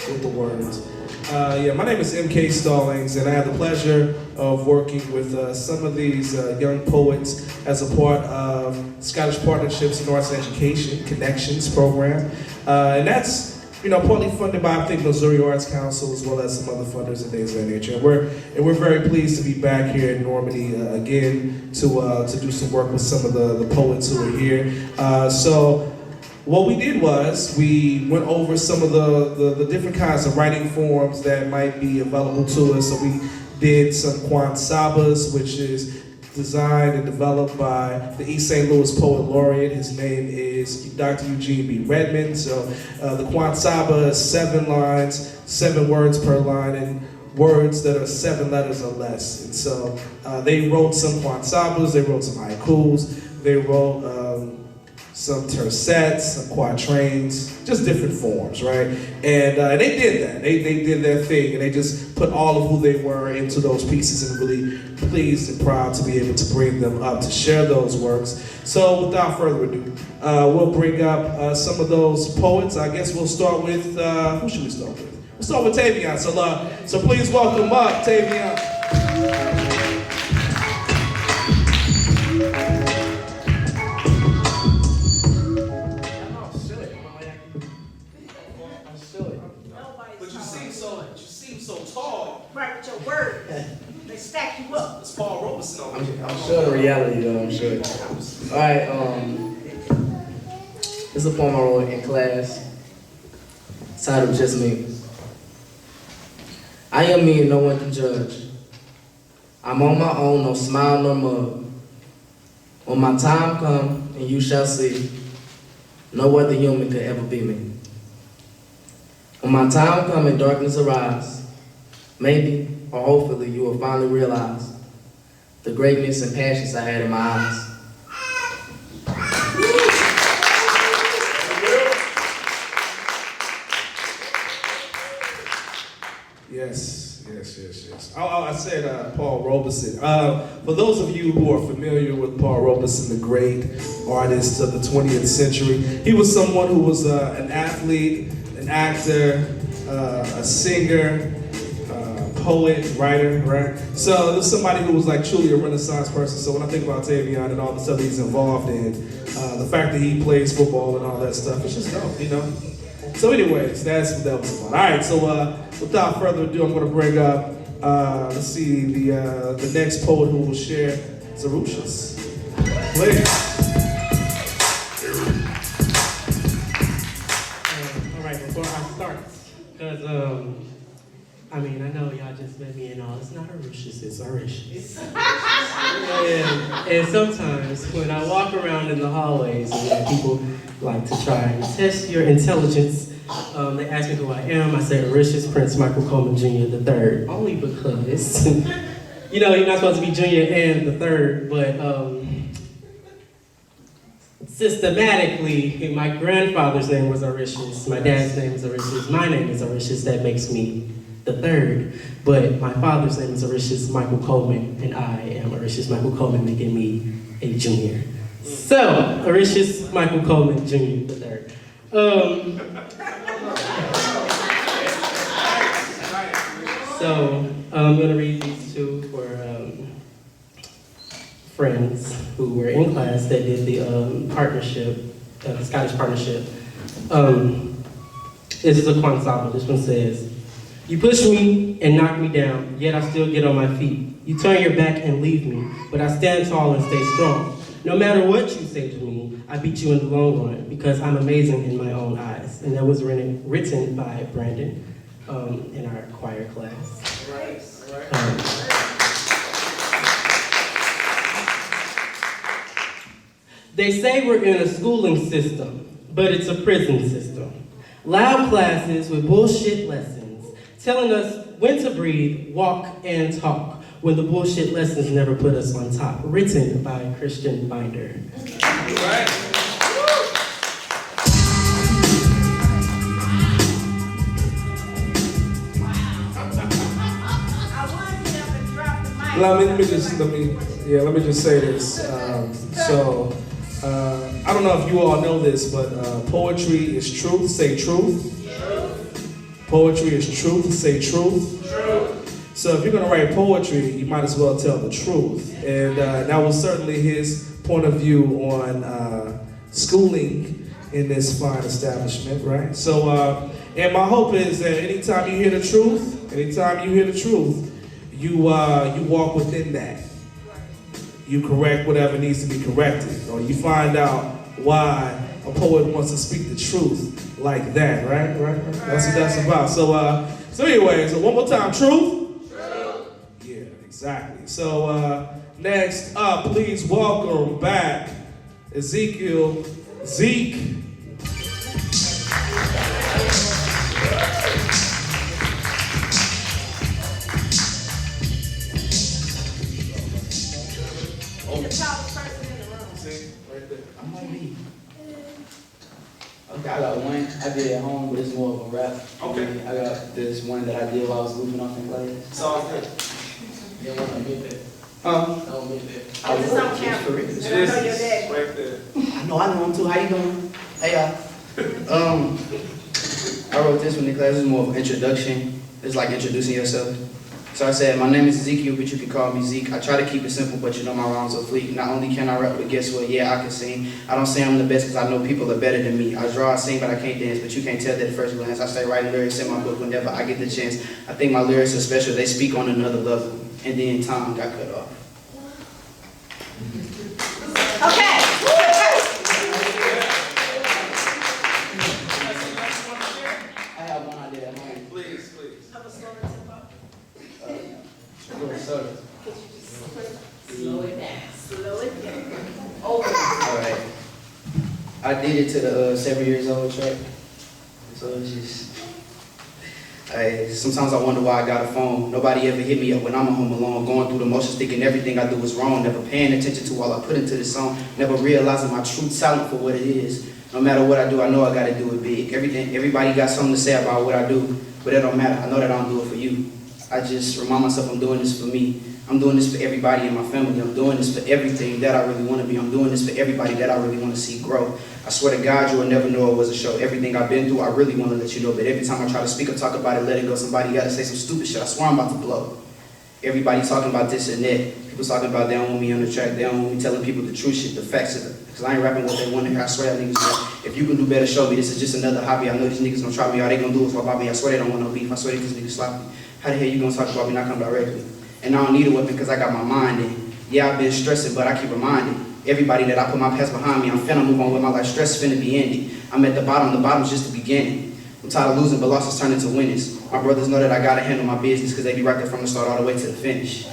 with the words. My name is M.K. Stallings, and I have the pleasure of working with some of these young poets as a part of Scottish Partnerships and Arts Education Connections program. And that's partly funded by, I think, Missouri Arts Council, as well as some other funders and things of that nature. And we're very pleased to be back here in Normandy again to do some work with some of the poets who are here. So what we did was we went over some of the different kinds of writing forms that might be available to us. So we did some Kwansabas, which is designed and developed by the East St. Louis Poet Laureate. His name is Dr. Eugene B. Redmond. So the Kwansaba is 7 lines, 7 words per line, and words that are 7 letters or less. And so they wrote some Kwansabas, they wrote some haikus, they wrote some tercets, some quatrains, just different forms, right? And they did that. They did their thing, and they just put all of who they were into those pieces, and really pleased and proud to be able to bring them up to share those works. So without further ado, we'll bring up some of those poets. I guess we'll start with, who should we start with? We'll start with Tavion. So please welcome up Tavion. Right, with your words. They stack you up. It's Paul Robeson over here. I'm sure the reality though, I'm sure. All right, this is a poem I wrote in class. It's titled Just Me. I am me and no one can judge. I'm on my own, no smile nor mug. When my time come and you shall see, no other human could ever be me. When my time come and darkness arise, maybe, or hopefully, you will finally realize the greatness and passions I had in my eyes. Yes. I said Paul Robeson. For those of you who are familiar with Paul Robeson, the great artist of the 20th century, he was someone who was an athlete, an actor, a singer, poet, writer, right? So there's somebody who was like truly a Renaissance person. So when I think about Tavion and all the stuff he's involved in, the fact that he plays football and all that stuff, it's just dope, So anyways, that's what that was about. All right, so without further ado, I'm gonna bring up, let's see, the next poet who will share, Zerushus. Please. All right, before I start, because I know y'all just met me and all. It's not Arushus, it's Arishus. and sometimes when I walk around in the hallways and people like to try and test your intelligence, they ask me who I am. I say Arishus Prince Michael Coleman Jr. III, only because, you're not supposed to be junior and the third, but systematically, my grandfather's name was Arishus, my dad's name is Arishus, my name is Arishus, that makes me the third, but my father's name is Arishus Michael Coleman, and I am Arishus Michael Coleman, making me a junior. So, Arishus Michael Coleman Jr. the third. So, I'm gonna read these two friends who were in class that did the partnership, the Scottish partnership. This is a quantifiable. This one says, "You push me and knock me down, yet I still get on my feet. You turn your back and leave me, but I stand tall and stay strong. No matter what you say to me, I beat you in the long run because I'm amazing in my own eyes." And that was written by Brandon in our choir class. They say we're in a schooling system, but it's a prison system. Loud classes with bullshit lessons, telling us when to breathe, walk, and talk, when the bullshit lessons never put us on top. Written by Christian Binder. Let me just say this. I don't know if you all know this, but poetry is truth. Say truth. Poetry is truth. Say truth. So if you're gonna write poetry, you might as well tell the truth. And that was certainly his point of view on schooling in this fine establishment, right? So, and my hope is that anytime you hear the truth, you walk within that. You correct whatever needs to be corrected, or you find out why a poet wants to speak the truth like that, right? That's what that's about. So anyways, one more time, truth? Yeah, exactly. So next up, please welcome back Ezekiel Zeke. Okay, I got one I did at home, but it's more of a rap. Okay. I got this one that I did while I was goofing off in class. So good. You don't want to get there. Don't get there. I was on camera. Right there. I know him too. How you doing? Hey, y'all. I wrote this one in class. It's more of an introduction. It's like introducing yourself. So I said, my name is Ezekiel, but you can call me Zeke. I try to keep it simple, but you know my rhymes are fleet. Not only can I rap, but guess what? Yeah, I can sing. I don't say I'm the best because I know people are better than me. I draw, I sing, but I can't dance, but you can't tell that at first glance. I stay writing lyrics in my book whenever I get the chance. I think my lyrics are special. They speak on another level. And then time got cut off. Okay. I have one idea at home. Please. Slow it down. All right. I did it to the 7 years old track. So it's just, sometimes I wonder why I got a phone. Nobody ever hit me up when I'm at home alone, going through the motions, thinking everything I do is wrong, never paying attention to while I put into this song, never realizing my true talent for what it is. No matter what I do, I know I gotta do it big. Everybody got something to say about what I do, but it don't matter. I know that I don't do it for you. I just remind myself I'm doing this for me. I'm doing this for everybody in my family. I'm doing this for everything that I really want to be. I'm doing this for everybody that I really want to see grow. I swear to God, you will never know it was a show. Everything I've been through, I really want to let you know. But every time I try to speak or talk about it, let it go. Somebody got to say some stupid shit. I swear I'm about to blow. Everybody talking about this and that. People talking about they don't want me on the track. They don't want me telling people the true shit, the facts of it. Because I ain't rapping what they want to hear. I swear y'all niggas know. If you can do better, show me. This is just another hobby. I know these niggas gonna try me. All they gonna do is about me. I swear they don't want no beef. I swear these niggas sloppy. How the hell you gonna talk about me not come directly? And I don't need a weapon because I got my mind in. Yeah, I've been stressing, but I keep reminding everybody that I put my past behind me. I'm finna move on with my life. Stress finna be ended. I'm at the bottom's just the beginning. I'm tired of losing, but losses turn into winnings. My brothers know that I gotta handle my business because they be right there from the start all the way to the finish.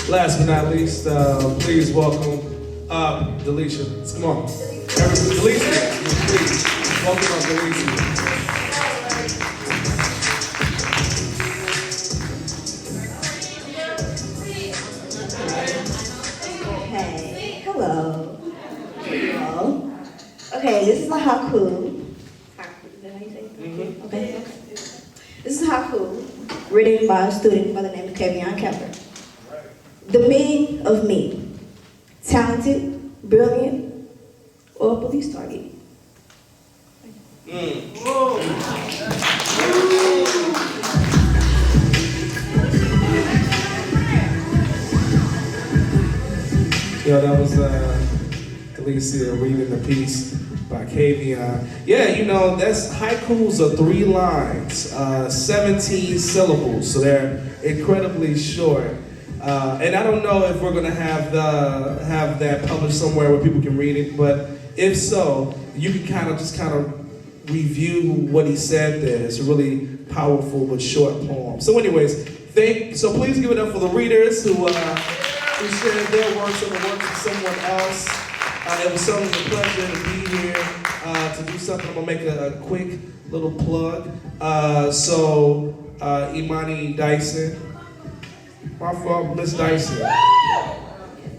Last but not least, please welcome Delisha. Come on. Delisha, please. Welcome up, Delisha. Hey, hello. Hello. Okay, this is a haiku. Haiku, is that how you say it? Mhm. Okay. This is haiku, written by a student by the name of Kavion Kepler. The meaning of me: talented, brilliant, or a police target. Yo, that was Delicia reading the piece by Kavion. Yeah, you know, that's haikus are 3 lines, 17 syllables, so they're incredibly short. And I don't know if we're gonna have that published somewhere where people can read it, but if so, you can kind of review what he said there. It's a really powerful but short poem. So anyways, so please give it up for the readers who shared their works and the works of someone else. It was certainly a pleasure to be here to do something. I'm gonna make a quick little plug. Imani Dyson, my fault, Miss Dyson,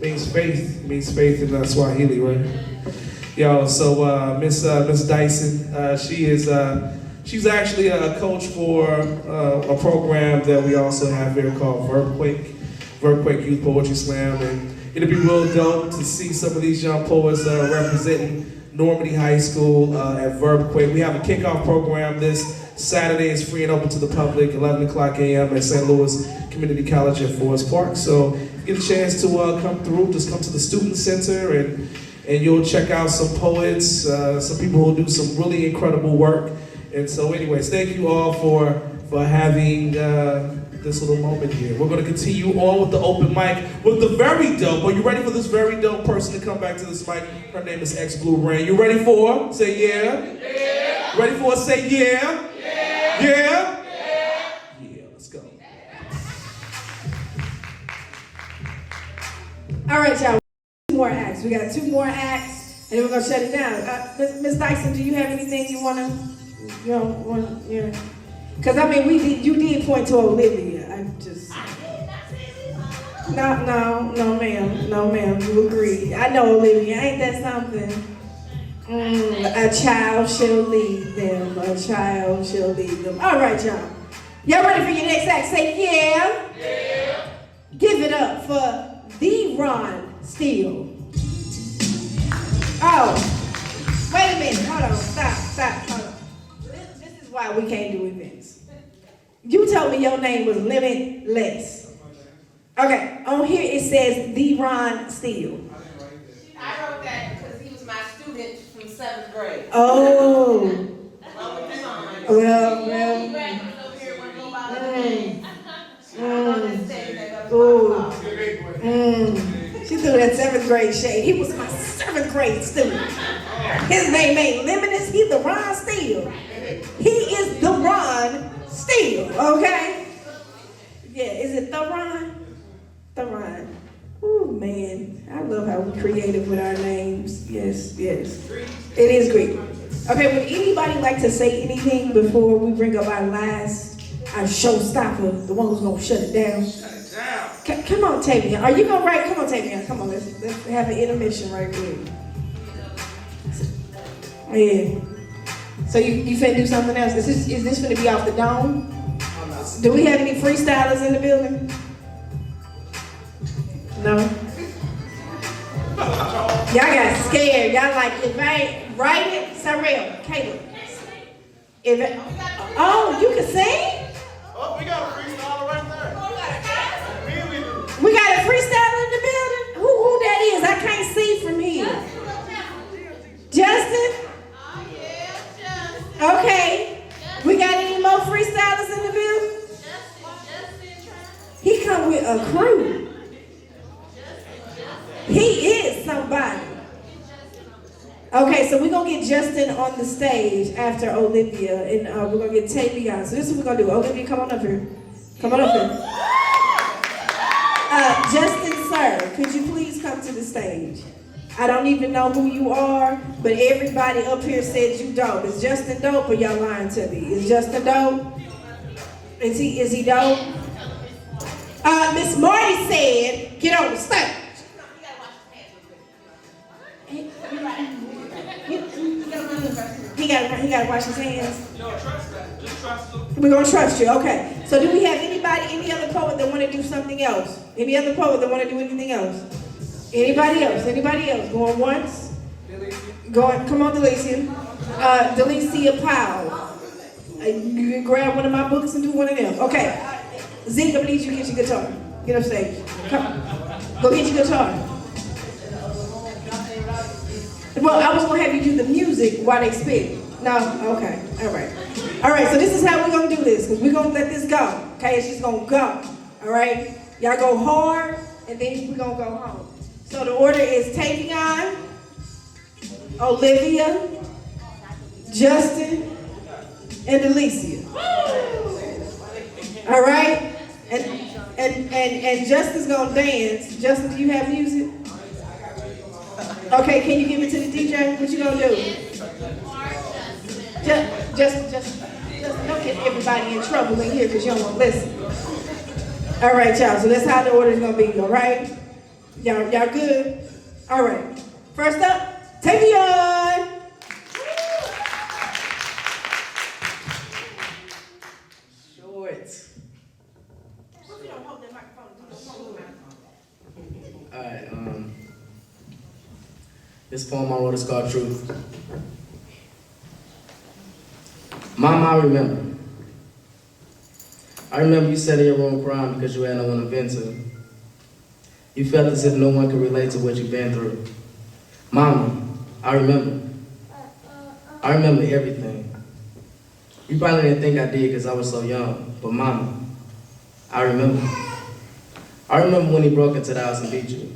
means faith in Swahili, right? Yo, so Miss Dyson, she's actually a coach for a program that we also have here called Verbquake Youth Poetry Slam, and it'll be real dope to see some of these young poets representing Normandy High School at Verbquake. We have a kickoff program this Saturday. It's free and open to the public, 11 o'clock a.m. at St. Louis Community College at Forest Park. So if you get a chance to come through, just come to the Student Center and you'll check out some poets, some people who do some really incredible work. And so anyways, thank you all for having this little moment here. We're going to continue on with the open mic with the very dope. Are you ready for this very dope person to come back to this mic? Her name is X Blue Rain. You ready for? Say yeah. Yeah. Ready for? Say yeah. Yeah. Yeah. Yeah. Let's go. All right, y'all. 2 more acts. We got 2 more acts, and then we're gonna shut it down. Miss Dyson, do you have anything you wanna? Because I mean, you did point to Olivia. I just. No, ma'am. You agree. I know Olivia. Ain't that something? A child shall lead them. A child shall lead them. All right, y'all. Y'all ready for your next act? Say yeah. Yeah. Give it up for the Ron Steele. Oh, wait a minute. Hold on. Stop. Hold on. This is why we can't do events. You told me your name was Limitless. Okay, on here it says the Ron Steele. I wrote that because he was my student from 7th grade. Oh. Well. She threw that 7th grade shade. He was my 7th grade student. His name ain't Limitless, he's the Ron Steele. He is the Ron Steele, okay? Yeah, is it the Ron? The Ron. Oh man, I love how we're creative with our names. Yes. It is Greek. Okay, would anybody like to say anything before we bring up our showstopper, the one who's gonna shut it down? Come on, Tavian. Are you gonna write? Come on, Tavian. Come on, let's have an intermission right quick. Yeah. So you finna do something else? Is this finna be off the dome? Do we have any freestylers in the building? No? Y'all got scared. Y'all like, if I ain't write it, Cyril, Caleb. Oh, you can sing? Oh, we got a freestyler right there. We got a freestyler in the building? Who that is? I can't see from here. Justin? Okay. We got any more freestylers in the building? He come with a crew. He is somebody. Okay, so we're going to get Justin on the stage after Olivia, and we're going to get Tavion. So this is what we're going to do. Olivia, come on up here. Come on up here. Justin, sir, could you please come to the stage? I don't even know who you are, but everybody up here said you dope. Is Justin dope or y'all lying to me? Is Justin dope? Is he dope? Miss Marty said, get on the stage. gotta wash his hands? No, trust that. Just trust him. We're gonna trust you, okay. So do we have any other poet that wanna do something else? Any other poet that wanna do anything else? Anybody else? Going once? Going, come on, Delicia. Delicia Powell. You can grab one of my books and do one of them. Okay. Zeke, I need you to get your guitar. Get up stage. Come. Go get your guitar. Well, I was gonna have you do the music while they spit. No? Okay. All right, so this is how we're gonna do this, because we're gonna let this go. Okay, it's just gonna go. All right? Y'all go hard, and then we're gonna go home. So the order is Tavion, Olivia, Justin, and Alicia. All right? And Justin's gonna dance. Justin, do you have music? Okay, can you give it to the DJ? What you gonna do? Just don't get everybody in trouble in here because you don't want to listen. All right, y'all. So that's how the order's gonna be. All right? Y'all good? All right. First up, Tavion. Short. All right. This poem I wrote is called Truth. Mama, I remember. I remember you sat in your room crying because you had no one to vent to. You felt as if no one could relate to what you've been through. Mama, I remember. I remember everything. You probably didn't think I did because I was so young, but Mama, I remember. I remember when he broke into the house and beat you.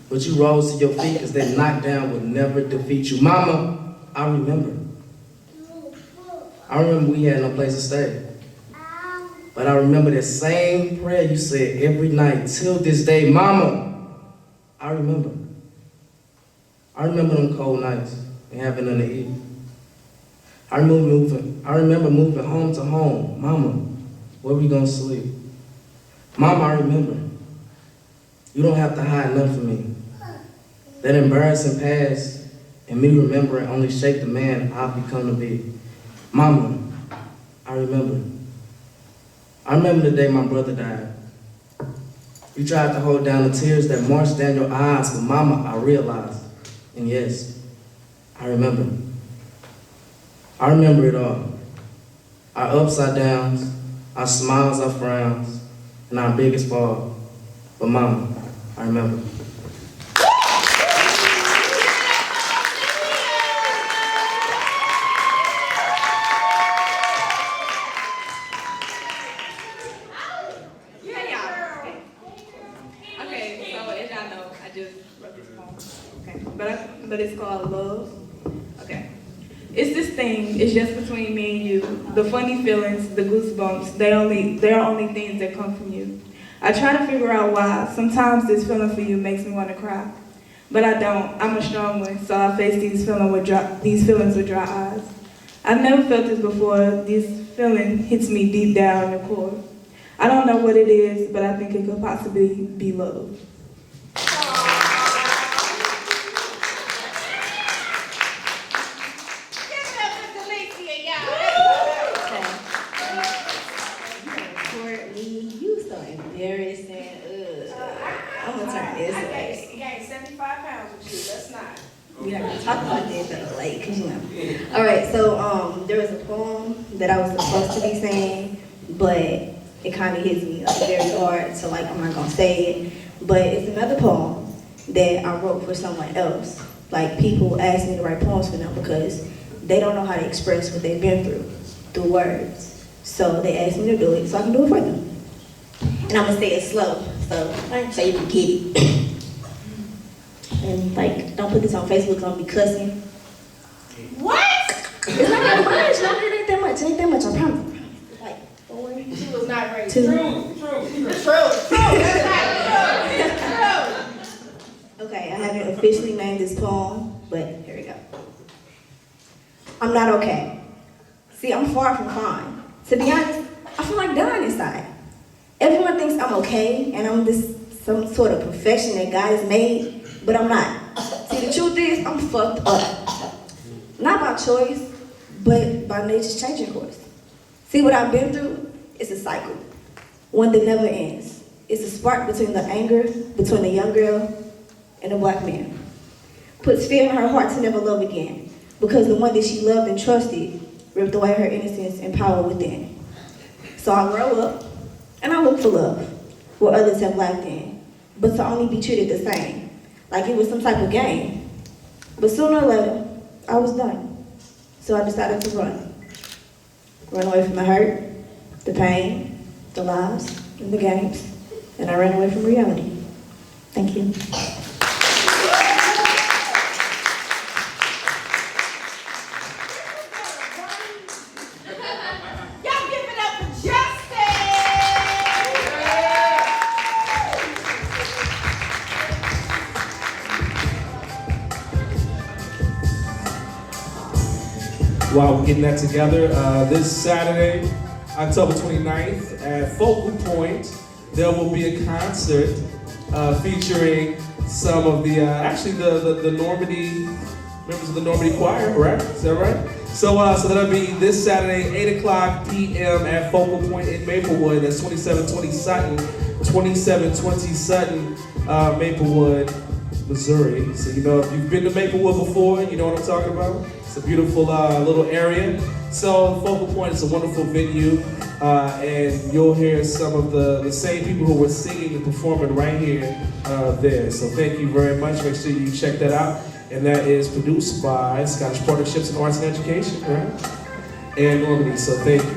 But you rose to your feet because that knockdown would never defeat you. Mama, I remember. I remember we had no place to stay. But I remember that same prayer you said every night till this day. Mama, I remember. I remember them cold nights and having nothing to eat. I remember moving home to home. Mama, where we gonna sleep? Mama, I remember. You don't have to hide nothing from me. That embarrassing past and me remembering only shaped the man I've become to be. Mama, I remember. I remember the day my brother died. You tried to hold down the tears that marched down your eyes, but Mama, I realized. And yes, I remember. I remember it all. Our upside downs, our smiles, our frowns, and our biggest fall. But Mama, I remember. But it's called Love. Okay. It's this thing, it's just between me and you. The funny feelings, the goosebumps, they're only things that come from you. I try to figure out why. Sometimes this feeling for you makes me want to cry. But I don't. I'm a strong one, so I face these feelings with dry eyes. I've never felt this before. This feeling hits me deep down in the core. I don't know what it is, but I think it could possibly be love. Talk about that though, like, cause you know. All right, so there was a poem that I was supposed to be saying, but it kind of hits me like very hard, so like I'm not gonna say it. But it's another poem that I wrote for someone else. Like people ask me to write poems for them because they don't know how to express what they've been through words. So they asked me to do it, so I can do it for them. And I'm gonna say it slow, so you can get it. And like, don't put this on Facebook because I'm gonna be cussing. What? It's not that much. No, it ain't that much. It ain't that much. I promise. It's like 4. She was not raised. 2. True. That's not true. Okay, I haven't officially named this poem, but here we go. I'm not okay. See, I'm far from fine. To be honest, I feel like dying inside. Everyone thinks I'm okay, and I'm some sort of perfection that God has made. But I'm not. See, the truth is, I'm fucked up. Not by choice, but by nature's changing course. See what I've been through? It's a cycle, one that never ends. It's a spark between the anger between the young girl and the black man. Puts fear in her heart to never love again, because the one that she loved and trusted ripped away her innocence and power within. So I grow up, and I look for love, where others have lacked in, but to only be treated the same, like it was some type of game. But sooner or later, I was done. So I decided to run. Run away from the hurt, the pain, the lies, and the games. And I ran away from reality. Thank you. Y'all give it up for Justice! While we're getting that together, this Saturday, October 29th at Focal Point, there will be a concert featuring some of the, actually the Normandy, members of the Normandy Choir, right? Is that right? So that'll be this Saturday, 8 o'clock p.m. at Focal Point in Maplewood. That's 2720 Sutton, Maplewood, Missouri. So you know, if you've been to Maplewood before, you know what I'm talking about. It's a beautiful little area. So Focal Point is a wonderful venue, and you'll hear some of the same people who were singing and performing right here there. So thank you very much. Make sure you check that out. And that is produced by Scottish Partnerships in Arts and Education, right? And Normandy. So thank you.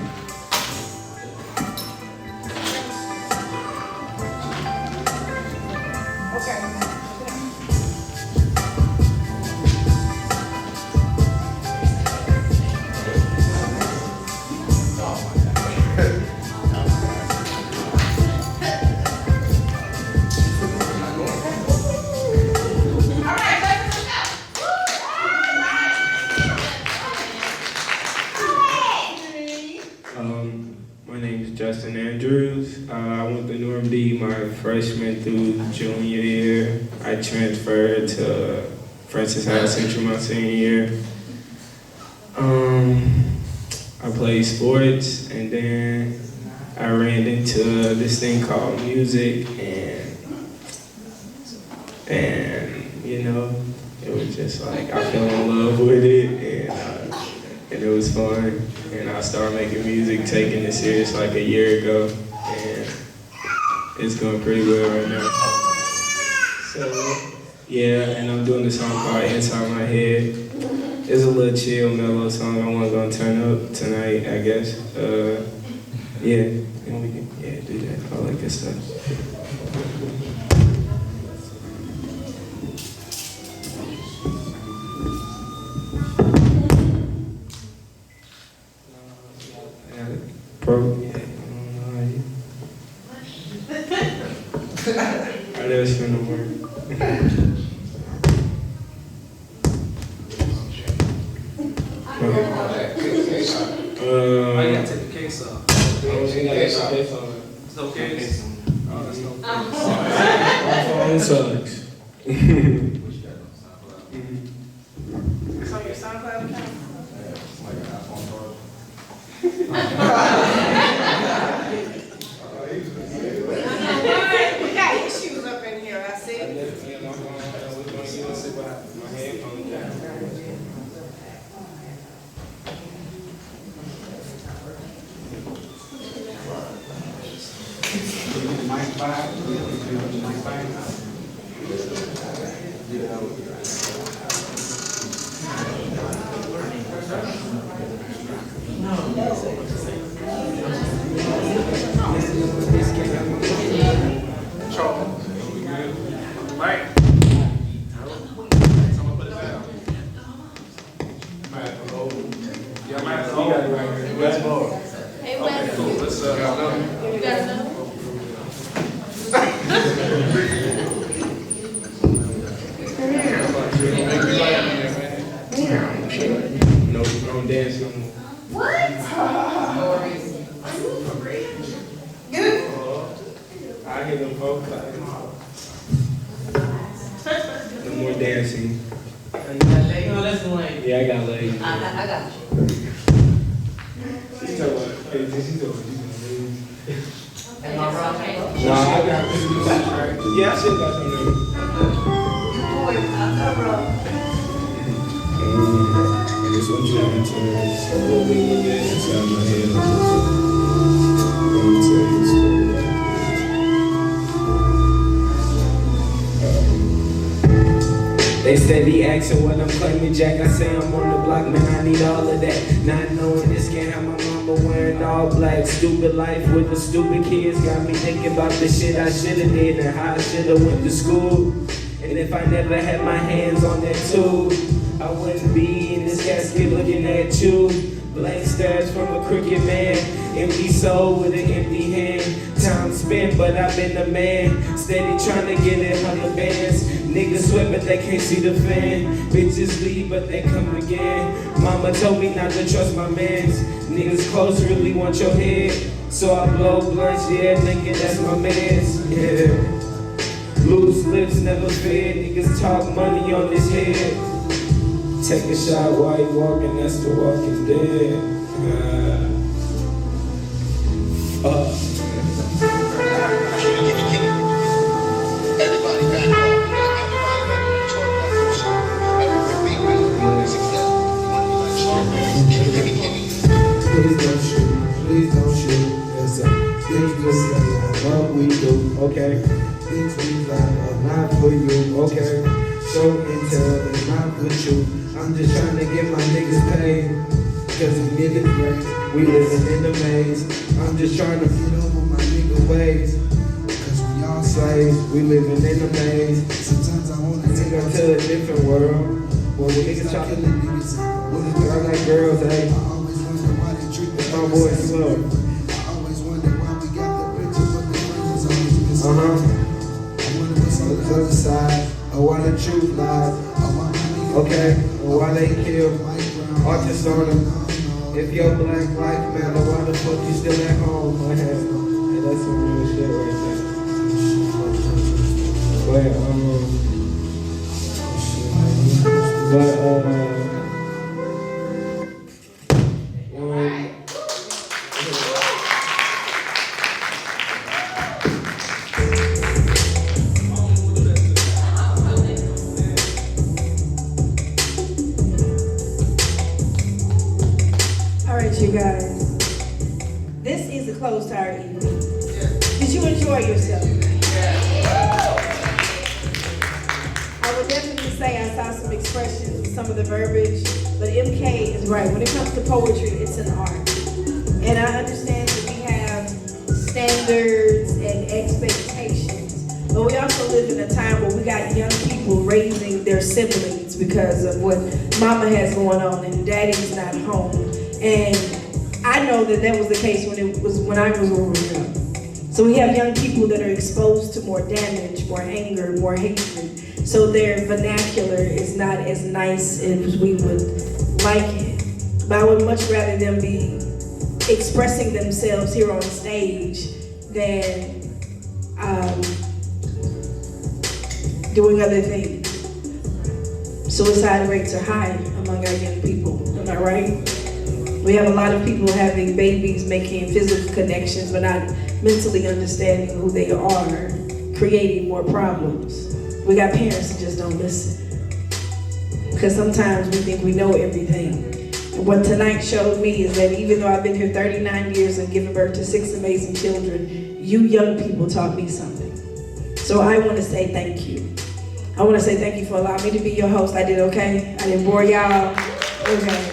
My name is Justin Andrews. I went to Normandy my freshman through junior year. I transferred to Francis Howard Central my senior year. I played sports, and then I ran into this thing called music, and you know, it was just like I fell in love with it, and it was fun. And I started making music, taking it serious like a year ago, and it's going pretty well right now. So, yeah, and I'm doing this song called Inside My Head. It's a little chill, mellow song I want to turn up tonight, I guess. Yeah, and we can do that, all that good stuff. I never spend no work. I gotta take the case off. It's no case. Oh, that's no case. My phone sucks. It's on your SoundCloud account? We got issues up in here, I see. Hey, Wes. You got another? No, don't dance no more. What? I hear them folks like no more dancing. No, that's the lane. Yeah, I got legs. I got you. She talking about, hey, she told me she's gonna lose. Am I wrong? No, I got it. Yeah, I still got something. I just want you to turn a little bit inside my head. I'm gonna tell you a story right quick. They steady asking what I'm claiming, Jack. I say I'm on the block, man, I need all of that. Not knowing this can't have my mama wearing all black. Stupid life with the stupid kids got me thinking about the shit I shoulda did and how I shoulda went to school. And if I never had my hands on that tool, I wouldn't be in this casket looking at you. Blank stares from a crooked man, empty soul with an empty hand. Time spent, but I've been the man, steady trying to get 100 bands. Niggas sweat, but they can't see the fan. Bitches leave, but they come again. Mama told me not to trust my mans. Niggas close really want your head, so I blow blunts, yeah, thinking that's my mans. Yeah. Loose lips never fed, niggas talk money on his head. Take a shot while you walking, that's the Walking Dead. Please don't shoot. Yes, sir. Things we say, what we do. Okay. Things we like are not for you. Okay. Show and tell is not with you. I'm just trying to get my niggas paid. Cause we need it great. We living in the maze. I'm just trying to get over my nigga ways. Cause we all slaves. We living in the maze. Sometimes I wanna take her to a different world. Well, we niggas try to live niggas. I like girls, hey. I always wonder why they treat me my boy slow. I always wonder why we got the picture, but the friends always missing. I wonder what's on the other side. Or why the truth lies. Okay, or why they kill artists on them. If your black life matter, why the fuck you still at home? Hey, that's some real shit right there. You guys, this is a close to our evening. Did you enjoy yourself? I would definitely say I saw some expressions with some of the verbiage, but MK is right. When it comes to poetry, it's an art. And I understand that we have standards and expectations, but we also live in a time where we got young people raising their siblings because of what mama has going on and daddy's not home. And I know that that was the case when I was growing up. So we have young people that are exposed to more damage, more anger, more hatred. So their vernacular is not as nice as we would like it. But I would much rather them be expressing themselves here on stage than doing other things. Suicide rates are high among our young people, am I right? We have a lot of people having babies, making physical connections, but not mentally understanding who they are, creating more problems. We got parents who just don't listen. Because sometimes we think we know everything. And what tonight showed me is that even though I've been here 39 years and given birth to 6 amazing children, you young people taught me something. So I want to say thank you. I want to say thank you for allowing me to be your host. I did okay? I didn't bore y'all? Okay.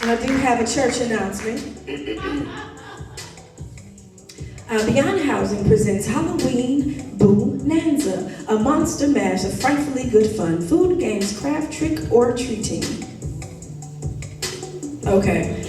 I do have a church announcement. Beyond Housing presents Halloween Bonanza, a monster mash of frightfully good fun, food, games, craft, trick, or treating. Okay.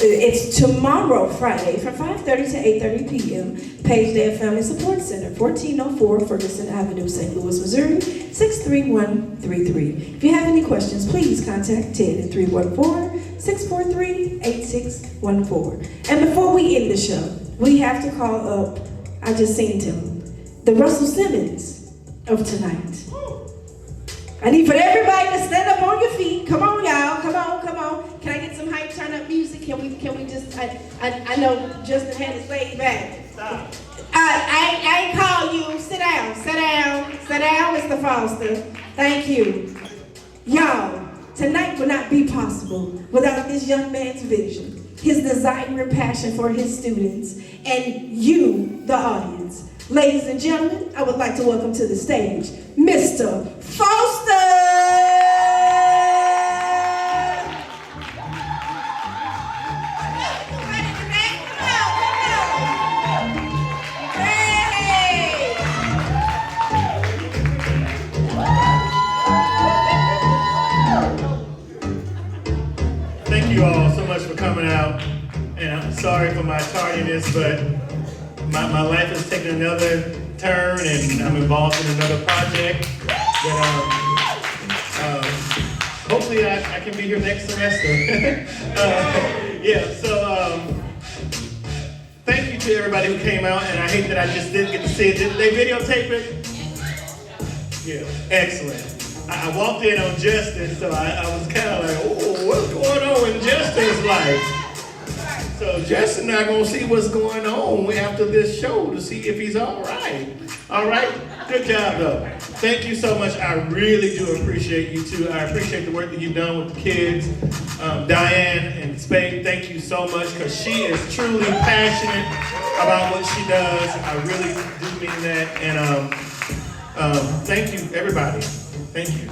It's tomorrow, Friday, from 5:30 to 8:30 p.m. Page Day Family Support Center, 1404 Ferguson Avenue, St. Louis, Missouri, 63133. If you have any questions, please contact Ted at 314-643-8614. And before we end the show, we have to call up, I just seen him, the Russell Simmons of tonight. I need for everybody to stand up on your feet. Come on, y'all, come on. I know Justin had his laid back. I ain't call you. Sit down, Mr. Foster. Thank you. Y'all, tonight would not be possible without this young man's vision, his desire and passion for his students, and you, the audience. Ladies and gentlemen, I would like to welcome to the stage, Mr. Foster! Thank you all so much for coming out, and I'm sorry for my tardiness, but my life has taken another turn, and I'm involved in another project. But hopefully I can be here next semester. Thank you to everybody who came out, and I hate that I just didn't get to see it. Did they videotape it? Yeah, excellent. I walked in on Justin, so I was kind of like, oh, what's going on in Justin's life? So Justin and I are going to see what's going on after this show to see if he's all right. All right? Good job, though. Thank you so much. I really do appreciate you, too. I appreciate the work that you've done with the kids. Diane and Spade, thank you so much, because she is truly passionate about what she does. I really do mean that. And thank you, everybody. Thank you.